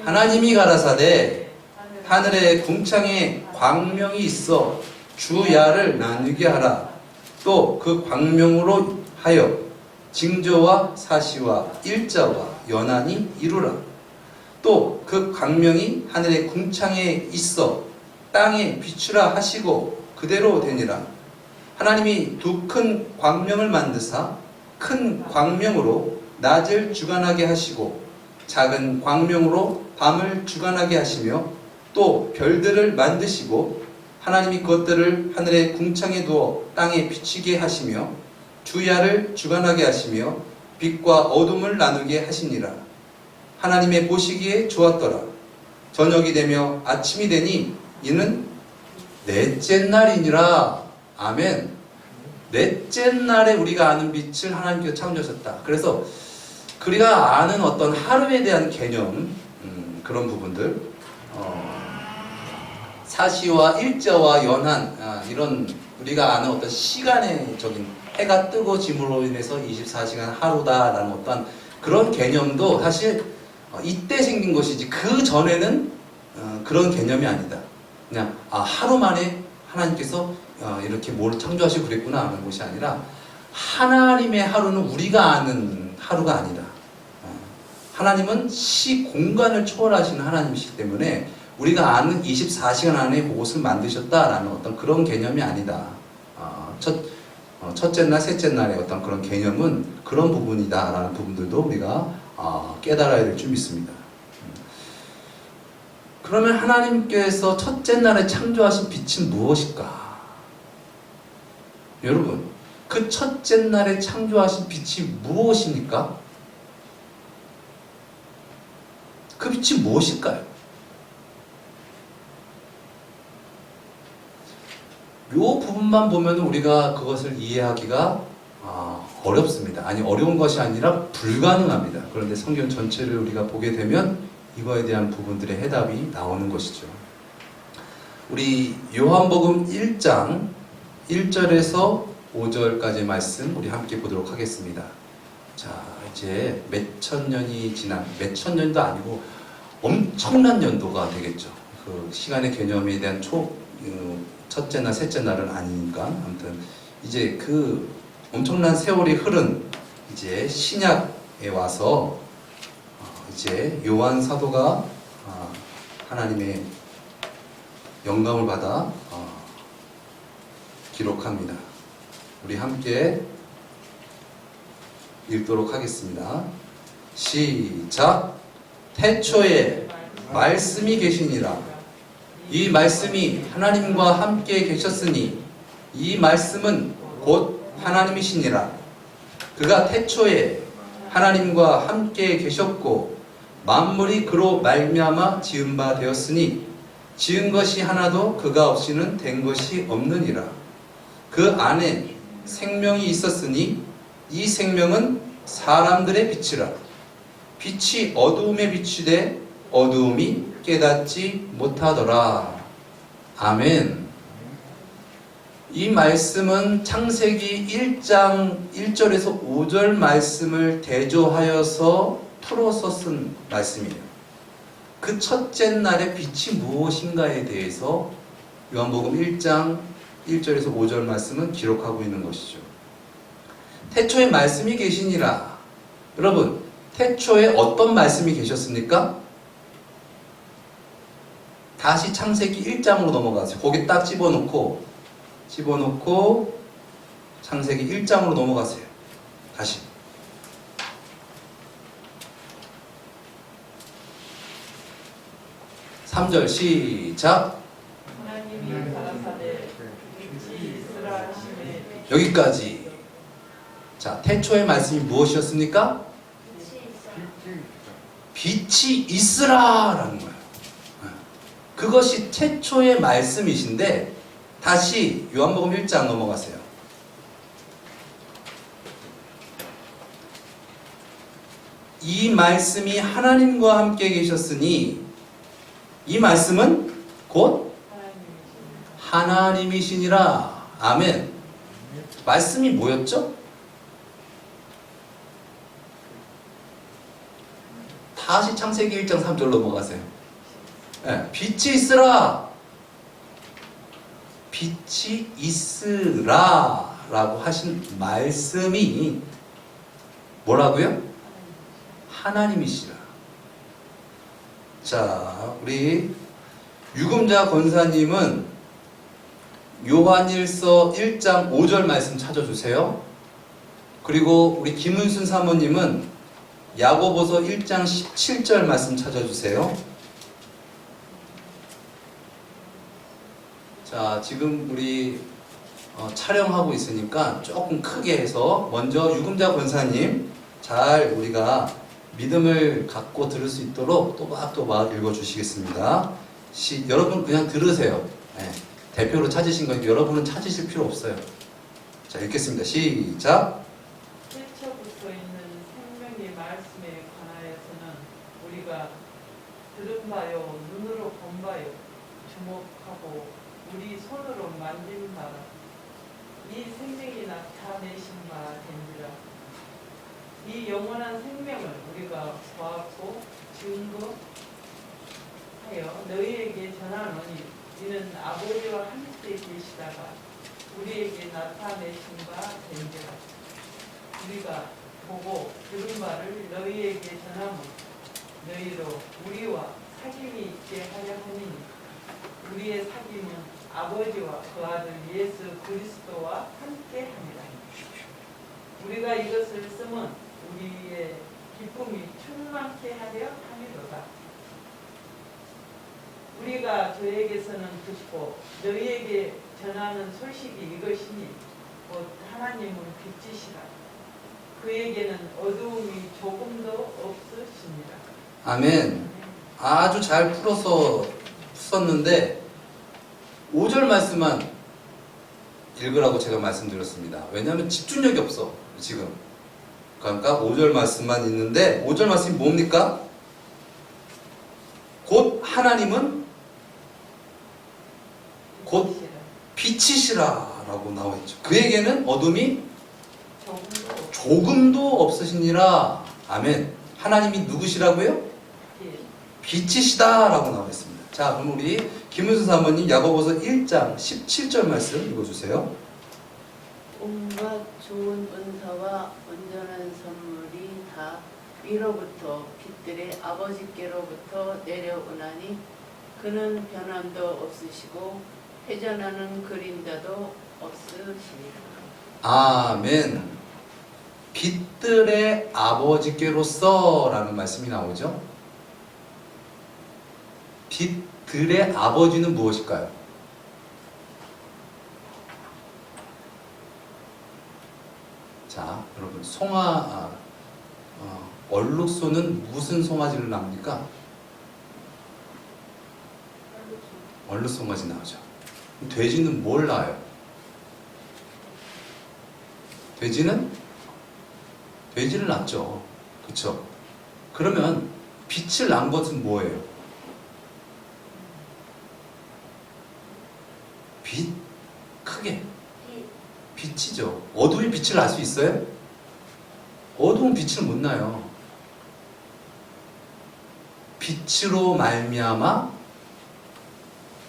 A: 하나님이 가라사대 하늘의 궁창에 광명이 있어 주야를 나누게 하라. 또 그 광명으로 하여 징조와 사시와 일자와 연한이 이루라. 또 그 광명이 하늘의 궁창에 있어 땅에 비추라 하시고 그대로 되니라. 하나님이 두 큰 광명을 만드사 큰 광명으로 낮을 주관하게 하시고 작은 광명으로 밤을 주관하게 하시며 또 별들을 만드시고 하나님이 그것들을 하늘의 궁창에 두어 땅에 비치게 하시며 주야를 주관하게 하시며 빛과 어둠을 나누게 하시니라. 하나님의 보시기에 좋았더라. 저녁이 되며 아침이 되니 이는 넷째 날이니라. 아멘. 넷째 날에 우리가 아는 빛을 하나님께서 창조하셨다. 그래서 우리가 아는 어떤 하루에 대한 개념, 그런 부분들, 사시와 일자와 연한, 이런 우리가 아는 어떤 시간적인 해가 뜨고 짐으로 인해서 24시간 하루다라는 어떤 그런 개념도 사실 이때 생긴 것이지 그 전에는 그런 개념이 아니다. 그냥 하루 만에 하나님께서 이렇게 뭘 창조하시고 그랬구나 하는 것이 아니라 하나님의 하루는 우리가 아는 하루가 아니다. 하나님은 공간을 초월하시는 하나님이시기 때문에 우리가 아는 24시간 안에 그것을 만드셨다라는 어떤 그런 개념이 아니다. 첫째 날, 셋째 날의 어떤 그런 개념은 그런 부분이다라는 부분들도 우리가 깨달아야 될 줄 믿습니다. 그러면 하나님께서 첫째 날에 창조하신 빛은 무엇일까? 여러분, 그 첫째 날에 창조하신 빛이 무엇입니까? 그 빛이 무엇일까요? 요 부분만 보면 우리가 그것을 이해하기가 어렵습니다. 아니, 어려운 것이 아니라 불가능합니다. 그런데 성경 전체를 우리가 보게 되면 이거에 대한 부분들의 해답이 나오는 것이죠. 우리 요한복음 1장 1절에서 5절까지의 말씀 우리 함께 보도록 하겠습니다. 자, 이제 몇천 년이 지난, 몇천 년도 아니고 엄청난 연도가 되겠죠. 그 시간의 개념에 대한 첫째 날, 셋째 날은 아니니까. 아무튼 이제 그 엄청난 세월이 흐른 이제 신약에 와서 이제 요한 사도가 하나님의 영감을 받아 기록합니다. 우리 함께 읽도록 하겠습니다. 시작. 태초에 말씀이 계시니라. 이 말씀이 하나님과 함께 계셨으니 이 말씀은 곧 하나님이시니라. 그가 태초에 하나님과 함께 계셨고 만물이 그로 말미암아 지은 바 되었으니 지은 것이 하나도 그가 없이는 된 것이 없느니라. 그 안에 생명이 있었으니 이 생명은 사람들의 빛이라. 빛이 어두움에 비추되 어두움이 깨닫지 못하더라. 아멘. 이 말씀은 창세기 1장 1절에서 5절 말씀을 대조하여서 풀어서 쓴 말씀이에요. 그 첫째 날의 빛이 무엇인가에 대해서 요한복음 1장 1절에서 5절 말씀은 기록하고 있는 것이죠. 태초에 말씀이 계시니라. 여러분, 태초에 어떤 말씀이 계셨습니까? 다시 창세기 1장으로 넘어가세요. 거기 딱 집어넣고 창세기 1장으로 넘어가세요. 다시. (3절) 시작.
E: 하나님이 가라사대 빛이 있으라 하시매
A: 여기까지. 자, 태초의 말씀이 무엇이었습니까? 빛이 있으라라는 거예요. 그것이 태초의 말씀이신데, 다시 요한복음 1장 넘어가세요. 이 말씀이 하나님과 함께 계셨으니 이 말씀은 곧 하나님이시니라. 아멘. 말씀이 뭐였죠? 다시 창세기 1장 3절 넘어가세요. 네, 빛이 있으라. 빛이 있으라 라고 하신 말씀이 뭐라고요? 하나님이시라. 자, 우리 유금자 권사님은 요한일서 1장 5절 말씀 찾아주세요. 그리고 우리 김은순 사모님은 야고보서 1장 17절 말씀 찾아주세요. 자, 지금 우리 촬영하고 있으니까 조금 크게 해서 먼저 유금자 권사님 잘 우리가 믿음을 갖고 들을 수 있도록 또박또박 읽어주시겠습니다. 여러분 그냥 들으세요. 네, 대표로 찾으신 거니까 여러분은 찾으실 필요 없어요. 자, 읽겠습니다. 시작.
F: 태초부터 있는 생명의 말씀에 관하여서는 우리가 들은 바요 눈으로 본 바요 주목하고 우리 손으로 만진 바라 이 생명이 나타내신 바 된지라. 이 영원한 생명을 우리가 보았고 증거하여 너희에게 전하노니 이는 아버지와 함께 계시다가 우리에게 나타내신 바 된지라. 우리가 보고 들은 바를 너희에게 전하면 너희로 우리와 사귐이 있게 하려 하니 우리의 사귐은 아버지와 그 아들 예수 그리스도와 함께 합니다. 우리가 이것을 쓰면 우리의 기쁨이 충만케 하려 함이로다. 우리가 저에게서는 듣고 너희에게 전하는 소식이 이것이니 곧 하나님은 빛이시라. 그에게는 어두움이 조금도 없으십니다.
A: 아멘. 아주 잘 풀어서 썼는데 5절 말씀만 읽으라고 제가 말씀드렸습니다. 왜냐하면 집중력이 없어 지금. 그러니까 5절 말씀만 있는데 5절 말씀이 뭡니까? 곧 하나님은 곧 빛이시라 라고 나와있죠. 그에게는 어둠이 조금도 없으시니라. 아멘. 하나님이 누구시라고요? 빛이시다 라고 나와있습니다. 자, 그럼 우리 김은수 사모님 야고보서 1장 17절 말씀 읽어주세요.
G: 온갖 좋은 은사와 온전한 선물이 다 위로부터 빛들의 아버지께로부터 내려오나니 그는 변함도 없으시고 회전하는 그림자도 없으시니라.
A: 아멘. 빛들의 아버지께로서 라는 말씀이 나오죠. 빛들의 아버지는 무엇일까요? 자, 여러분 얼룩소는 무슨 송아지를 낳습니까? 얼룩송아지 나오죠. 돼지는 뭘 낳아요? 돼지는 되지를 않죠. 그쵸? 그러면 빛을 난 것은 뭐예요? 빛? 크게. 빛이죠. 어둠이 빛을 날 수 있어요? 어둠은 빛을 못 나요. 빛으로 말미암아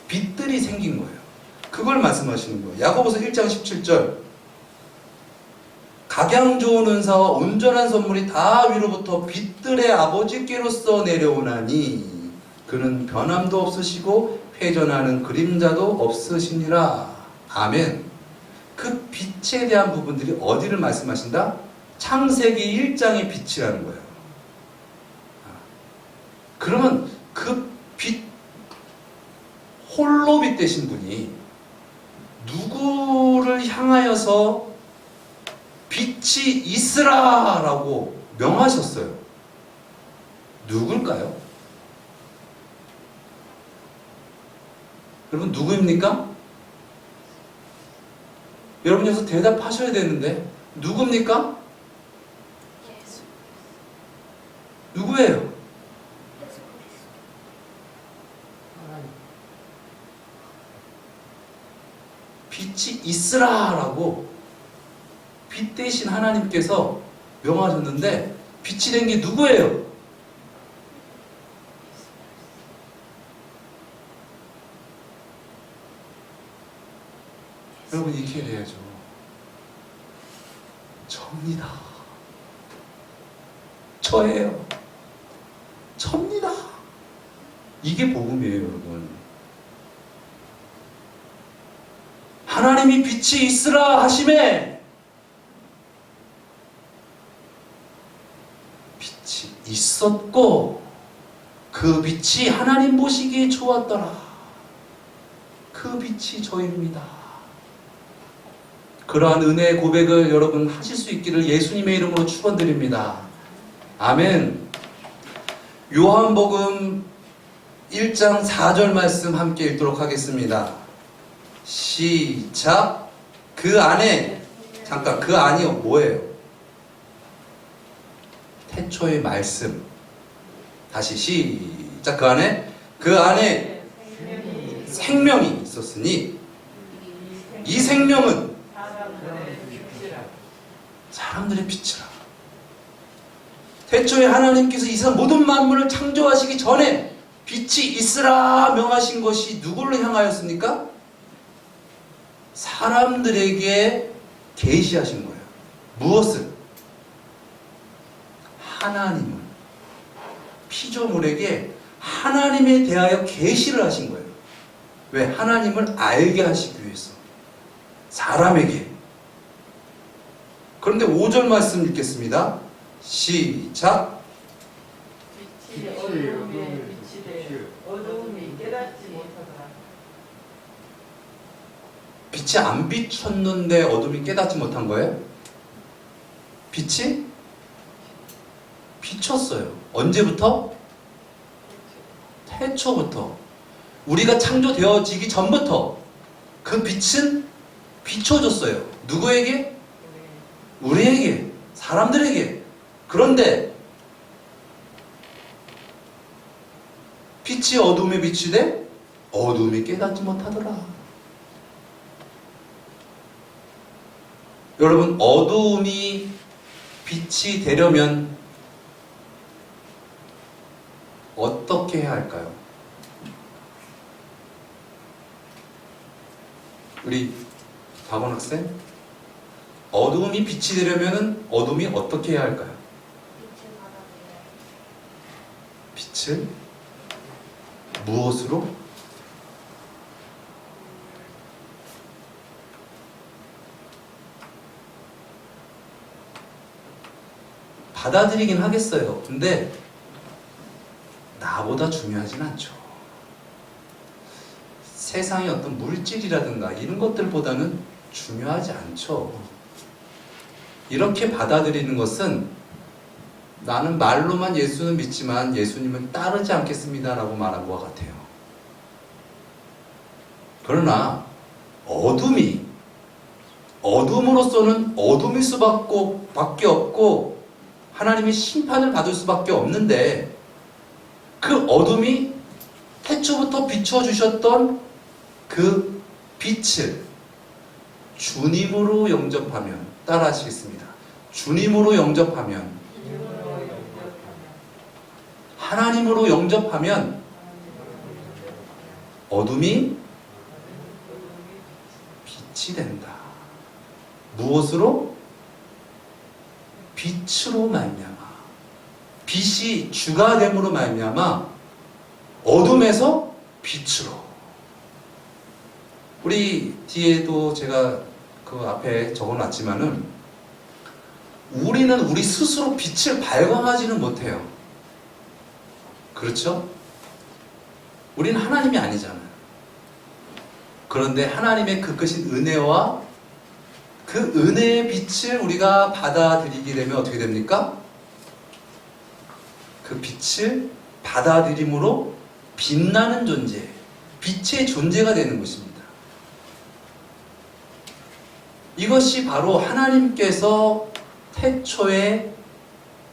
A: 빛들이 생긴 거예요. 그걸 말씀하시는 거예요. 야고보서 1장 17절. 각양 좋은 은사와 온전한 선물이 다 위로부터 빛들의 아버지께로서 내려오나니 그는 변함도 없으시고 회전하는 그림자도 없으시니라. 아멘. 그 빛에 대한 부분들이 어디를 말씀하신다? 창세기 1장의 빛이라는 거예요. 그러면 그 빛, 홀로 빛 되신 분이 누구를 향하여서 빛이 있으라 라고 명하셨어요. 누굴까요? 여러분 누구입니까? 여러분 여기서 대답하셔야 되는데 누굽니까? 누구예요? 빛이 있으라 라고 빛 대신 하나님께서 명하셨는데 빛이 된 게 누구예요? 여러분 이렇게 돼야죠. 접니다. 저예요. 접니다. 이게 복음이에요, 여러분. 하나님이 빛이 있으라 하심에 빛이 있었고 그 빛이 하나님 보시기에 좋았더라. 그 빛이 저입니다. 그러한 은혜의 고백을 여러분 하실 수 있기를 예수님의 이름으로 축원드립니다. 아멘. 요한복음 1장 4절 말씀 함께 읽도록 하겠습니다. 시작. 그 안에, 잠깐, 그 안이요 뭐예요? 태초의 말씀. 다시 시작. 그 안에 생명이 있었으니 이 생명은 사람들의 빛이라. 태초에 하나님께서 이 세상 모든 만물을 창조하시기 전에 빛이 있으라 명하신 것이 누구를 향하였습니까? 사람들에게 계시하신 거예요. 무엇을? 하나님을. 피조물에게 하나님에 대하여 계시를 하신 거예요. 왜? 하나님을 알게 하시기 위해서. 사람에게. 그런데 5절 말씀 읽겠습니다. 시작.
F: 빛이 어두움에 비치되 어두움이 깨닫지 못하더라.
A: 빛이 안 비쳤는데 어둠이 깨닫지 못한 거예요? 빛이 비쳤어요. 언제부터? 태초부터. 우리가 창조되어지기 전부터 그 빛은 비춰졌어요. 누구에게? 우리에게, 사람들에게. 그런데 빛이 어둠에 비치되 어둠이 깨닫지 못하더라. 여러분, 어두움이 빛이 되려면 어떻게 해야 할까요? 우리 박원 학생, 어두움이 빛이 되려면 어둠이 어떻게 해야 할까요? 빛을 무엇으로? 받아들이긴 하겠어요. 근데 나보다 중요하진 않죠. 세상의 어떤 물질이라든가 이런 것들보다는 중요하지 않죠. 이렇게 받아들이는 것은 나는 말로만 예수는 믿지만 예수님은 따르지 않겠습니다 라고 말한 것 같아요. 그러나 어둠이, 어둠으로서는 어둠일 수밖에 없고 하나님이 심판을 받을 수밖에 없는데 그 어둠이 태초부터 비춰주셨던 그 빛을 주님으로 영접하면, 따라 하시겠습니다. 주님으로 영접하면, 하나님으로 영접하면 어둠이 빛이 된다. 무엇으로? 빛으로 말미암아. 빛이 주가 됨으로 말미암아 어둠에서 빛으로. 우리 뒤에도 제가 그 앞에 적어놨지만은 우리는 우리 스스로 빛을 발광하지는 못해요. 그렇죠? 우리는 하나님이 아니잖아요. 그런데 하나님의 그 크신 은혜와 그 은혜의 빛을 우리가 받아들이게 되면 어떻게 됩니까? 그 빛을 받아들임으로 빛나는 존재, 빛의 존재가 되는 것입니다. 이것이 바로 하나님께서 태초에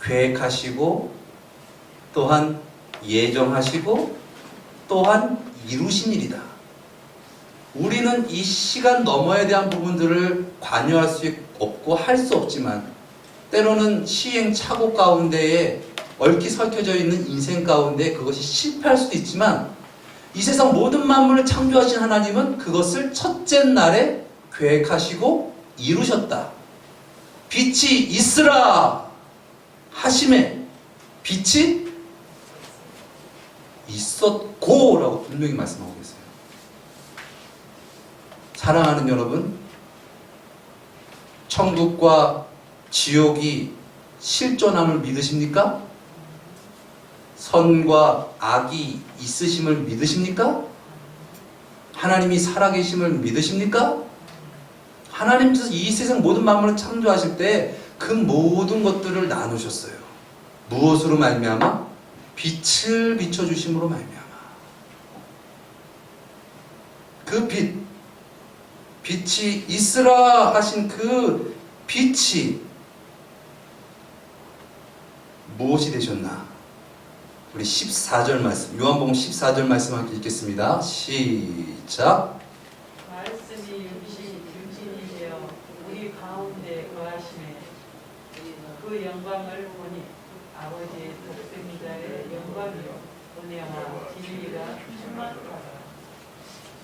A: 계획하시고 또한 예정하시고 또한 이루신 일이다. 우리는 이 시간 너머에 대한 부분들을 관여할 수 없고 할 수 없지만 때로는 시행착오 가운데에 얽히설켜져 있는 인생 가운데 그것이 실패할 수도 있지만 이 세상 모든 만물을 창조하신 하나님은 그것을 첫째 날에 계획하시고 이루셨다. 빛이 있으라 하심에 빛이 있었고 라고 분명히 말씀하고 계세요. 사랑하는 여러분, 천국과 지옥이 실존함을 믿으십니까? 선과 악이 있으심을 믿으십니까? 하나님이 살아계심을 믿으십니까? 하나님께서 이 세상 모든 만물을 창조하실 때 그 모든 것들을 나누셨어요. 무엇으로 말미암아? 빛을 비춰주심으로 말미암아. 그 빛이 있으라 하신 그 빛이 무엇이 되셨나? 우리 14절 말씀, 요한복음 14절 말씀 함께 읽겠습니다. 시작.
E: 말씀이 육신이 되어 우리 가운데 거하심에 그 영광을 보니 아버지의 독생자의 영광이요 은혜와 진리가 충만하다.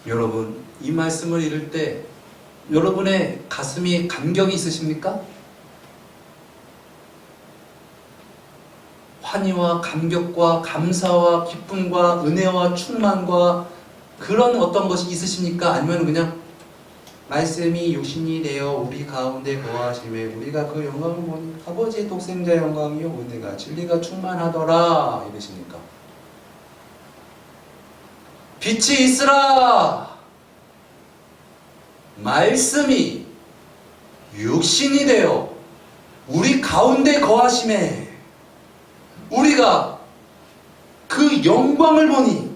A: 여러분, 이 말씀을 읽을 때 여러분의 가슴이 감격이 있으십니까? 환희와 감격과 감사와 기쁨과 은혜와 충만과 그런 어떤 것이 있으십니까? 아니면 그냥 말씀이 육신이 되어 우리 가운데 거하심에 우리가 그 영광을 보니 아버지의 독생자의 영광이요 은혜가 진리가 충만하더라 이러십니까? 빛이 있으라. 말씀이 육신이 되어 우리 가운데 거하심에 우리가 그 영광을 보니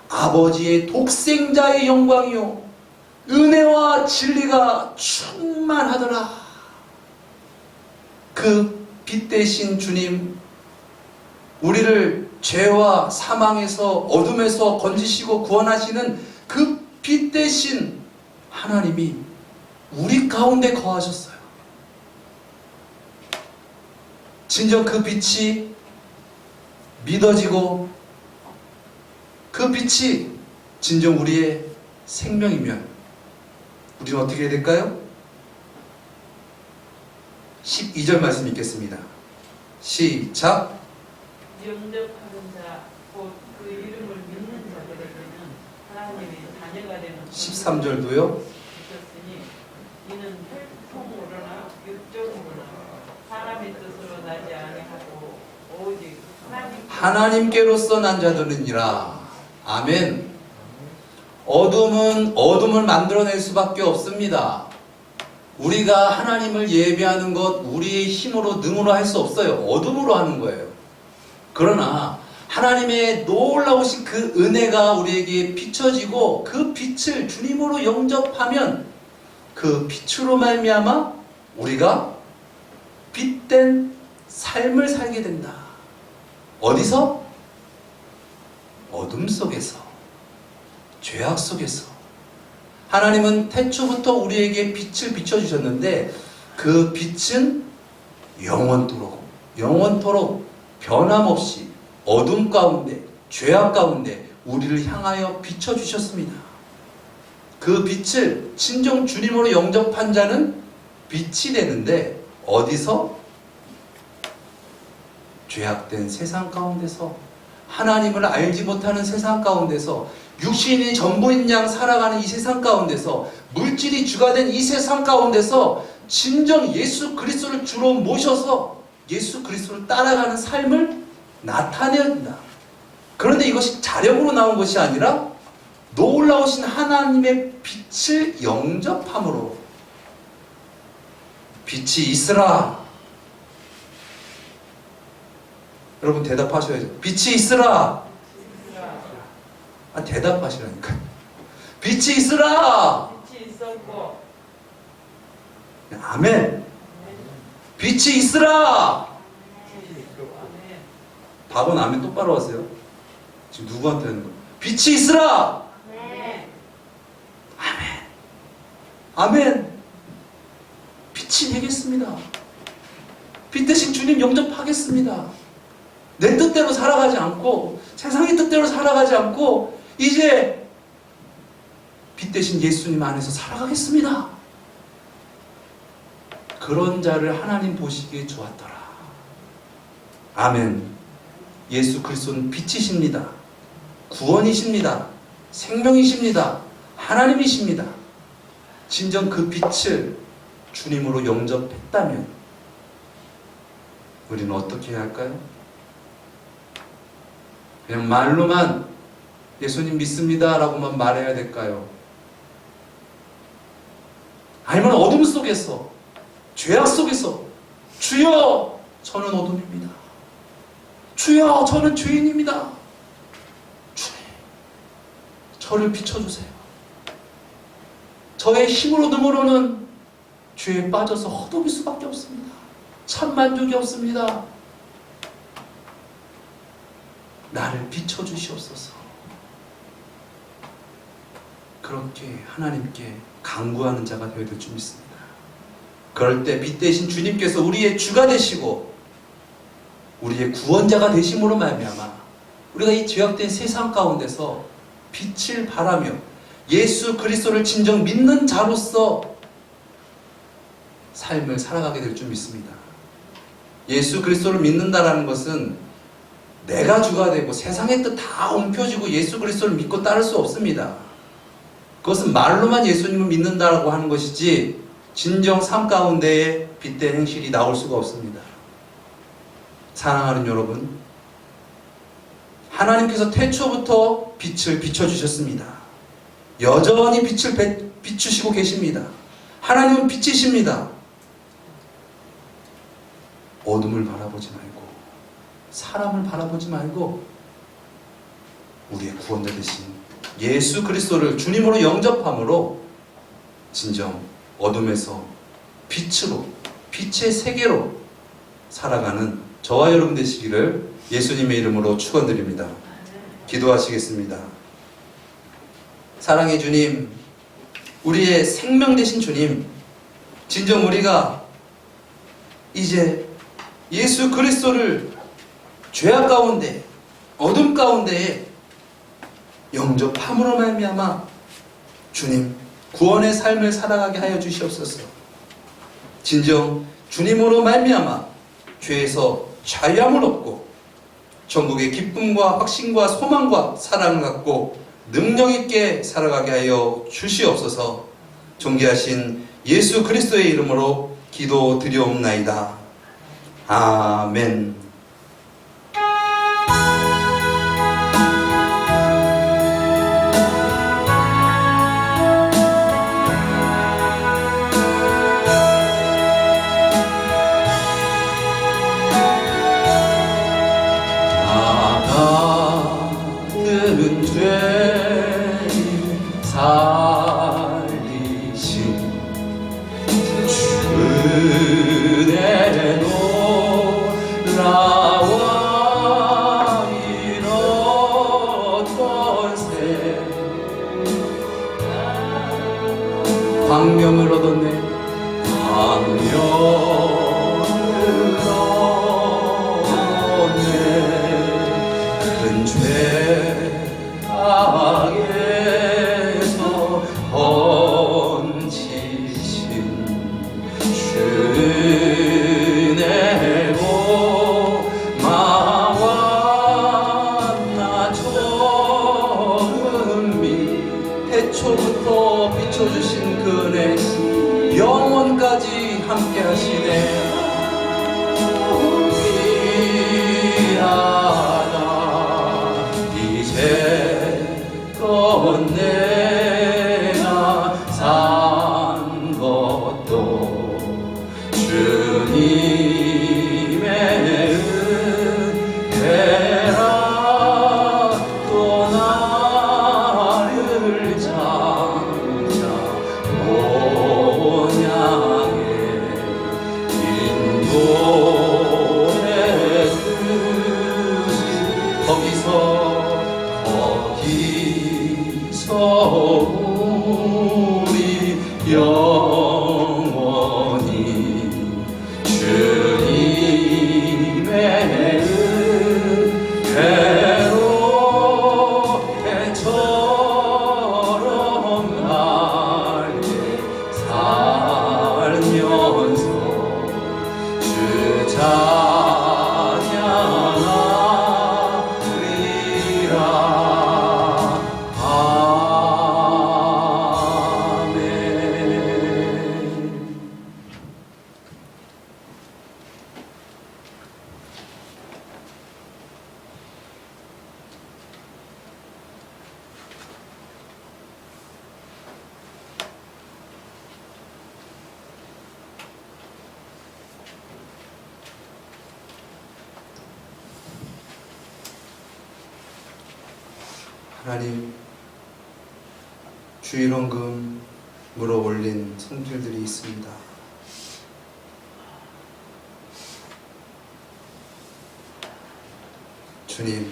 A: 아버지의 독생자의 영광이요 은혜와 진리가 충만하더라. 그 빛 대신 주님, 우리를 죄와 사망에서 어둠에서 건지시고 구원하시는 그 빛 대신 하나님이 우리 가운데 거하셨어요. 진정 그 빛이 믿어지고 그 빛이 진정 우리의 생명이면 우리는 어떻게 해야 될까요? 12절 말씀 읽겠습니다. 시작.
E: 영접하는 자, 곧 그 이름을 믿는 자들에게는 하나님의 자녀가 되는
A: 13절도요.
E: 주셨으니 이는 혈통으로나 육적으로나 사람의 뜻으로 나지 아니하고 오직
A: 하나님께로서 난 자들이니라. 아멘. 어둠은 어둠을 만들어낼 수밖에 없습니다. 우리가 하나님을 예배하는 것 우리의 힘으로 능으로 할 수 없어요. 어둠으로 하는 거예요. 그러나 하나님의 놀라우신 그 은혜가 우리에게 비춰지고 그 빛을 주님으로 영접하면 그 빛으로 말미암아 우리가 빛된 삶을 살게 된다. 어디서? 어둠 속에서, 죄악 속에서. 하나님은 태초부터 우리에게 빛을 비춰주셨는데 그 빛은 영원토록 변함없이 어둠 가운데, 죄악 가운데 우리를 향하여 비춰주셨습니다. 그 빛을 진정 주님으로 영접한 자는 빛이 되는데 어디서? 죄악된 세상 가운데서, 하나님을 알지 못하는 세상 가운데서, 육신이 전부인 양 살아가는 이 세상 가운데서, 물질이 주가 된 이 세상 가운데서 진정 예수 그리스도를 주로 모셔서 예수 그리스도를 따라가는 삶을 나타내야 된다. 그런데 이것이 자력으로 나온 것이 아니라 놀라우신 하나님의 빛을 영접함으로. 빛이 있으라. 여러분 대답하셔야죠. 빛이 있으라. 대답하시라니까요. 빛이 있으라.
E: 빛이 있었고.
A: 아멘. 빛이 있으라.
E: 아멘.
A: 답은 아멘 똑바로 하세요. 지금 누구한테 하는 거예요? 빛이 있으라.
E: 아멘.
A: 아멘. 빛이 되겠습니다. 빛 대신 주님 영접하겠습니다. 내 뜻대로 살아가지 않고 세상의 뜻대로 살아가지 않고 이제 빛 대신 예수님 안에서 살아가겠습니다. 그런 자를 하나님 보시기에 좋았더라. 아멘. 예수 그리스도는 빛이십니다. 구원이십니다. 생명이십니다. 하나님이십니다. 진정 그 빛을 주님으로 영접했다면 우리는 어떻게 해야 할까요? 그냥 말로만 예수님 믿습니다 라고만 말해야 될까요? 아니면 어둠 속에서, 죄악 속에서 주여 저는 어둠입니다. 주여 저는 죄인입니다. 주님 저를 비춰주세요. 저의 힘으로 능으로는 죄에 빠져서 허덕일 수밖에 없습니다. 참 만족이 없습니다. 나를 비춰주시옵소서. 그렇게 하나님께 간구하는 자가 되어야 될 줄 믿습니다. 그럴 때 빛 대신 주님께서 우리의 주가 되시고 우리의 구원자가 되심으로 말미암아 우리가 이 죄악된 세상 가운데서 빛을 발하며 예수 그리스도를 진정 믿는 자로서 삶을 살아가게 될 줄 믿습니다. 예수 그리스도를 믿는다라는 것은 내가 주가 되고 세상의 뜻 다 옮겨지고 예수 그리스도를 믿고 따를 수 없습니다. 그것은 말로만 예수님을 믿는다라고 하는 것이지 진정 삶 가운데에 빛된 행실이 나올 수가 없습니다. 사랑하는 여러분, 하나님께서 태초부터 빛을 비춰주셨습니다. 여전히 빛을 비추시고 계십니다. 하나님은 빛이십니다. 어둠을 바라보지 말고 사람을 바라보지 말고 우리의 구원자 되신 예수 그리스도를 주님으로 영접함으로 진정 어둠에서 빛으로, 빛의 세계로 살아가는 저와 여러분 되시기를 예수님의 이름으로 축원드립니다. 기도하시겠습니다. 사랑의 주님, 우리의 생명 되신 주님, 진정 우리가 이제 예수 그리스도를 죄악 가운데, 어둠 가운데에 영접함으로 말미암아 주님 구원의 삶을 살아가게 하여 주시옵소서. 진정 주님으로 말미암아 죄에서 자유함을 얻고 천국의 기쁨과 확신과 소망과 사랑을 갖고 능력 있게 살아가게 하여 주시옵소서. 존귀하신 예수 그리스도의 이름으로 기도드리옵나이다. 아멘. 나가는 죄인 살리신 주의 광명을 얻었네. 광명을 얻었네. 큰 죄악에서 번지신 주의 보마와 나 처음 해초부터 비춰주신 그 은혜 영원까지 함께 하시네. 귀하다 이제껏 내가 산 것도 주님의 은혜라. 또 나를 장차 본향에 인도해 주시. 거기서 우리 영원히 주님의 은혜로 해처럼 밝게 살면서 주 찬양하리라. 아멘. 하나님, 주일원금 물어 올린 손길들이 있습니다. 주님,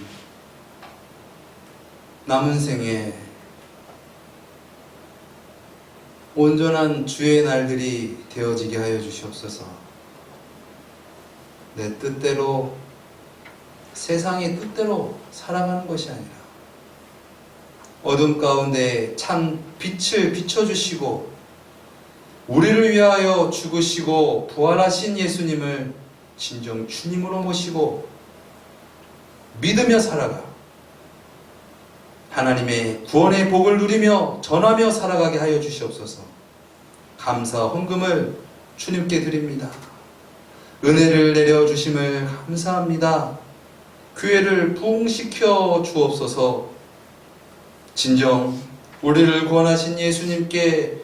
A: 남은 생에 온전한 주의 날들이 되어지게 하여 주시옵소서. 내 뜻대로, 세상의 뜻대로 살아가는 것이 아니라 어둠 가운데 참 빛을 비춰주시고 우리를 위하여 죽으시고 부활하신 예수님을 진정 주님으로 모시고 믿으며 살아가 하나님의 구원의 복을 누리며 전하며 살아가게 하여 주시옵소서. 감사 헌금을 주님께 드립니다. 은혜를 내려주심을 감사합니다. 교회를 부흥시켜 주옵소서. 진정 우리를 구원하신 예수님께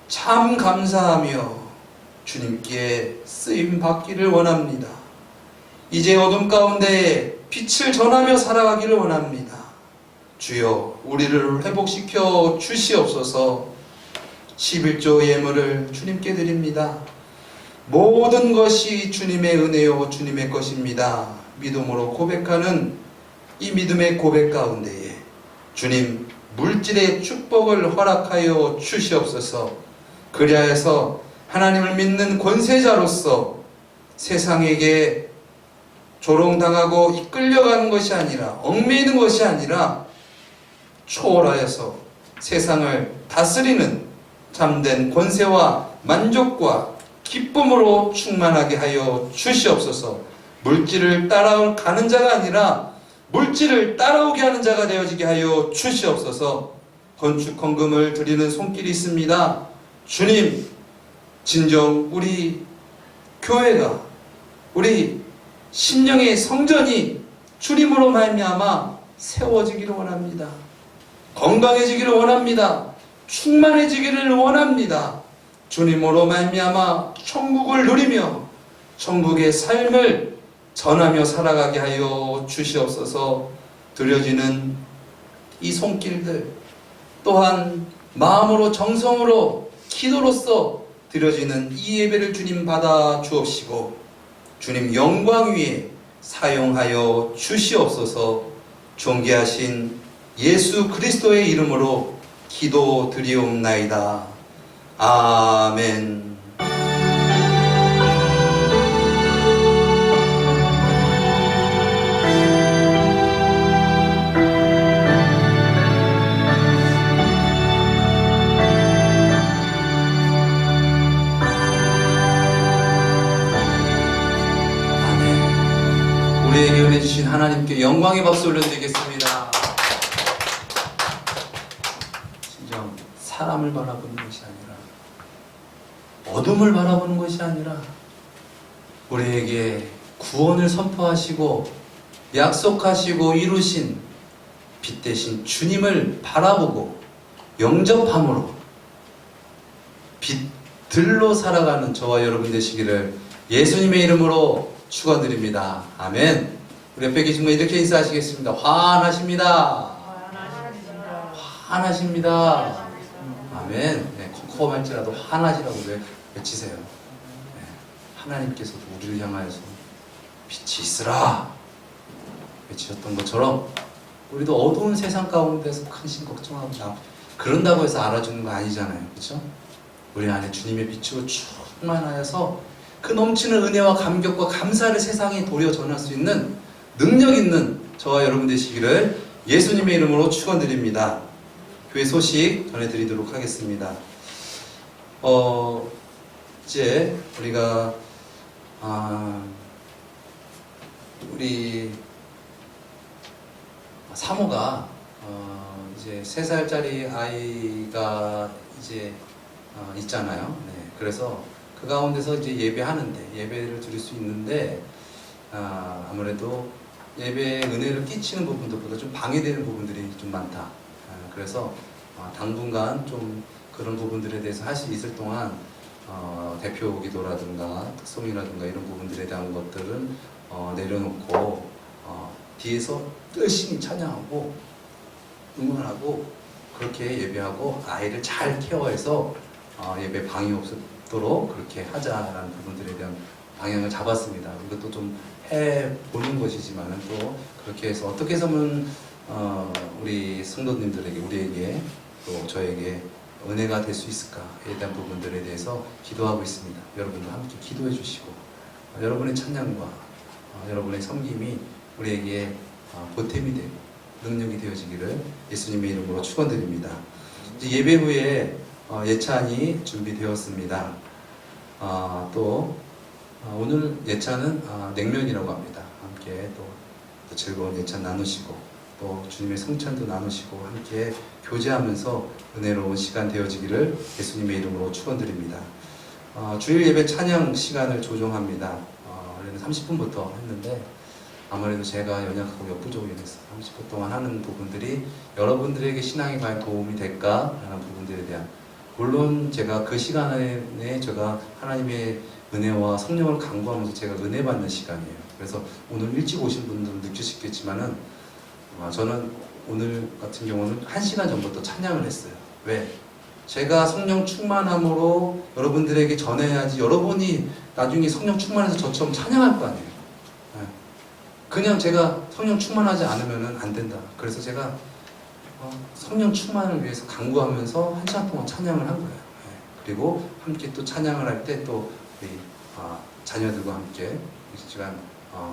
A: 참 감사하며 주님께 쓰임 받기를 원합니다. 이제 어둠 가운데 빛을 전하며 살아가기를 원합니다. 주여, 우리를 회복시켜 주시옵소서. 11조 예물을 주님께 드립니다. 모든 것이 주님의 은혜요 주님의 것입니다. 믿음으로 고백하는 이 믿음의 고백 가운데에 주님 물질의 축복을 허락하여 주시옵소서. 그리하여서 하나님을 믿는 권세자로서 세상에게 조롱당하고 이끌려가는 것이 아니라, 얽매이는 것이 아니라 초월하여서 세상을 다스리는 참된 권세와 만족과 기쁨으로 충만하게 하여 주시옵소서. 물질을 따라가는 자가 아니라 물질을 따라오게 하는 자가 되어지게 하여 주시옵소서. 건축 헌금을 드리는 손길이 있습니다. 주님, 진정 우리 교회가, 우리 심령의 성전이 주님으로 말미암아 세워지기를 원합니다. 건강해지기를 원합니다. 충만해지기를 원합니다. 주님으로 말미암아 천국을 누리며 천국의 삶을 전하며 살아가게 하여 주시옵소서. 드려지는 이 손길들 또한 마음으로 정성으로 기도로서 드려지는 이 예배를 주님 받아 주옵시고 주님 영광 위에 사용하여 주시옵소서. 존귀하신 예수 그리스도의 이름으로 기도 드리옵나이다. 아멘. 아멘. 우리에게 은혜 주신 하나님께 영광의 박수 올려드리겠습니다. 진정 사람을 바라보는 것이 아니라, 어둠을 바라보는 것이 아니라, 우리에게 구원을 선포하시고 약속하시고 이루신 빛 대신 주님을 바라보고 영접함으로 빛들로 살아가는 저와 여러분 되시기를 예수님의 이름으로 축원드립니다. 아멘. 우리 옆에 계신 분 이렇게 인사하시겠습니다. 환하십니다. 환하십니다. 아멘. 네, 컴컴할지라도 환하시라고 외치세요. 네, 하나님께서도 우리를 향하여서 빛이 있으라 외치셨던 것처럼 우리도 어두운 세상 가운데서 근심 걱정하고 그런다고 해서 알아주는 거 아니잖아요. 그렇죠? 우리 안에 주님의 빛으로 충만하여서 그 넘치는 은혜와 감격과 감사를 세상에 도려 전할 수 있는 능력 있는 저와 여러분 되시기를 예수님의 이름으로 축원드립니다. 교회 소식 전해드리도록 하겠습니다. 이제 우리가 우리 사모가 이제 3살짜리 아이가 이제 있잖아요. 네, 그래서 그 가운데서 이제 예배하는데 예배를 드릴 수 있는데 아무래도 예배에 은혜를 끼치는 부분들보다 좀 방해되는 부분들이 좀 많다. 그래서 당분간 좀 그런 부분들에 대해서 할 수 있을 동안 대표 기도라든가 특송이라든가 이런 부분들에 대한 것들은 내려놓고 뒤에서 열심히 찬양하고 응원하고 그렇게 예배하고 아이를 잘 케어해서 예배 방해 없도록 그렇게 하자라는 부분들에 대한 방향을 잡았습니다. 이것도 좀 해보는 것이지만 또 그렇게 해서 어떻게 해서는 우리 성도님들에게 우리에게 또 저에게 은혜가 될 수 있을까에 대한 부분들에 대해서 기도하고 있습니다. 여러분도 함께 기도해 주시고 여러분의 찬양과 여러분의 섬김이 우리에게 보탬이 되고 능력이 되어지기를 예수님의 이름으로 축원드립니다. 이제 예배 후에 예찬이 준비되었습니다. 또 오늘 예찬은 냉면이라고 합니다. 함께 또 즐거운 예찬 나누시고 또 주님의 성찬도 나누시고 함께 교제하면서 은혜로운 시간 되어지기를 예수님의 이름으로 축원드립니다. 주일 예배 찬양 시간을 조정합니다. 원래는 30분부터 했는데 아무래도 제가 연약하고 역부족으로 인해서 30분 동안 하는 부분들이 여러분들에게 신앙에 과연 도움이 될까라는 부분들에 대한, 물론 제가 그 시간에 제가 하나님의 은혜와 성령을 간구하면서 제가 은혜 받는 시간이에요. 그래서 오늘 일찍 오신 분들은 느끼시겠지만은 저는 오늘 같은 경우는 1시간 전부터 찬양을 했어요. 왜? 제가 성령 충만함으로 여러분들에게 전해야지 여러분이 나중에 성령 충만해서 저처럼 찬양할 거 아니에요. 그냥 제가 성령 충만하지 않으면 안 된다. 그래서 제가 성령 충만을 위해서 간구하면서 1시간 동안 찬양을 한 거예요. 그리고 함께 또 찬양을 할 때 또 우리 자녀들과 함께 이 시간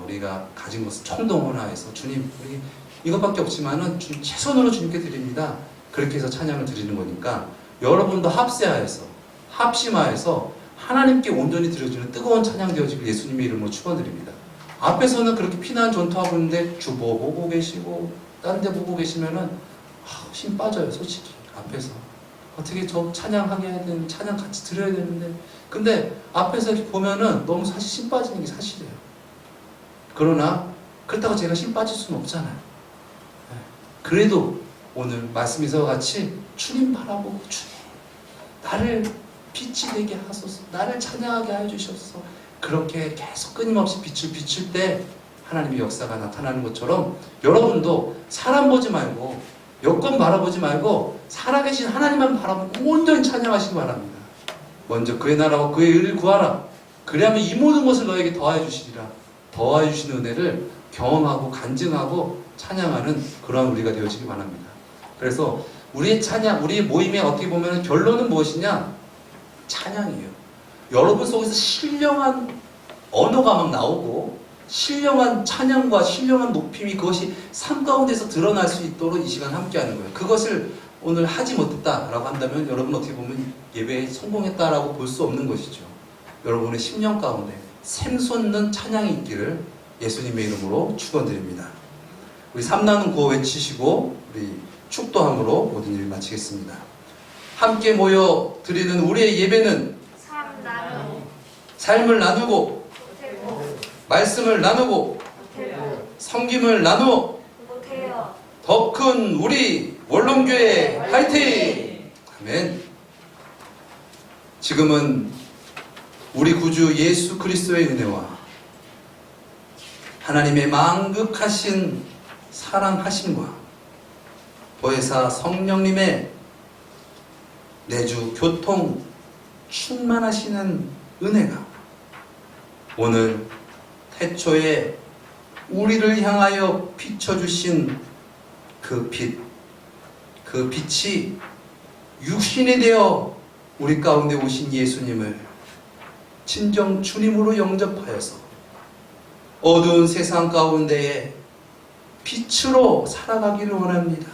A: 우리가 가진 것을 총동원하여서 주님, 우리 이것밖에 없지만은 최선으로 주님께 드립니다. 그렇게 해서 찬양을 드리는 거니까 여러분도 합세하여서 합심하여서 하나님께 온전히 드려지는 뜨거운 찬양 되어지길 예수님의 이름으로 축원드립니다. 앞에서는 그렇게 피난 전투하고 있는데 주보 보고 계시고 딴 데 보고 계시면은 힘 빠져요. 솔직히 앞에서 어떻게 저 찬양하게 해야 되는, 찬양 같이 드려야 되는데, 근데 앞에서 이렇게 보면은 너무 사실 힘 빠지는 게 사실이에요. 그러나 그렇다고 제가 힘 빠질 수는 없잖아요. 그래도 오늘 말씀에서 같이 주님 바라보고 주님 나를 빛이 되게 하소서, 나를 찬양하게 해주셔서 그렇게 계속 끊임없이 빛을 비출 때 하나님의 역사가 나타나는 것처럼 여러분도 사람 보지 말고 여건 바라보지 말고 살아계신 하나님만 바라보고 온전히 찬양하시기 바랍니다. 먼저 그의 나라와 그의 의를 구하라. 그리하면 이 모든 것을 너에게 더하여 주시리라. 더하여 주시는 은혜를 경험하고 간증하고 찬양하는 그러한 우리가 되어지기 바랍니다. 그래서 우리의 찬양, 우리의 모임에 어떻게 보면 결론은 무엇이냐? 찬양이에요. 여러분 속에서 신령한 언어가 막 나오고 신령한 찬양과 신령한 높임이 그것이 삶 가운데서 드러날 수 있도록 이 시간 함께하는 거예요. 그것을 오늘 하지 못했다라고 한다면 여러분 어떻게 보면 예배에 성공했다라고 볼 수 없는 것이죠. 여러분의 심령 가운데 샘솟는 찬양이 있기를 예수님의 이름으로 축원드립니다. 우리 삼나는 구호 외치시고 우리 축도함으로 모든 일을 마치겠습니다. 함께 모여 드리는 우리의 예배는 삶을 나누고 말씀을 나누고 섬김을 나누어 더 큰 우리 원룸교회 화이팅! 아멘. 지금은 우리 구주 예수 그리스도의 은혜와 하나님의 만극하신 사랑하심과 보혜사 성령님의 내주 교통 충만하시는 은혜가 오늘 태초에 우리를 향하여 비춰주신 그 빛, 그 빛이 육신이 되어 우리 가운데 오신 예수님을 진정 주님으로 영접하여서 어두운 세상 가운데에 빛으로 살아가기를 원합니다.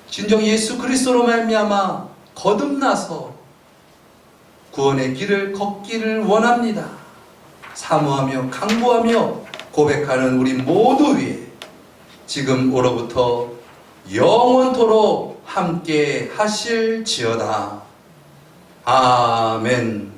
A: 진정 예수 그리스도로 말미암아 거듭나서 구원의 길을 걷기를 원합니다. 사모하며 강구하며 고백하는 우리 모두 위에 지금으로부터 영원토록 함께 하실지어다. 아멘.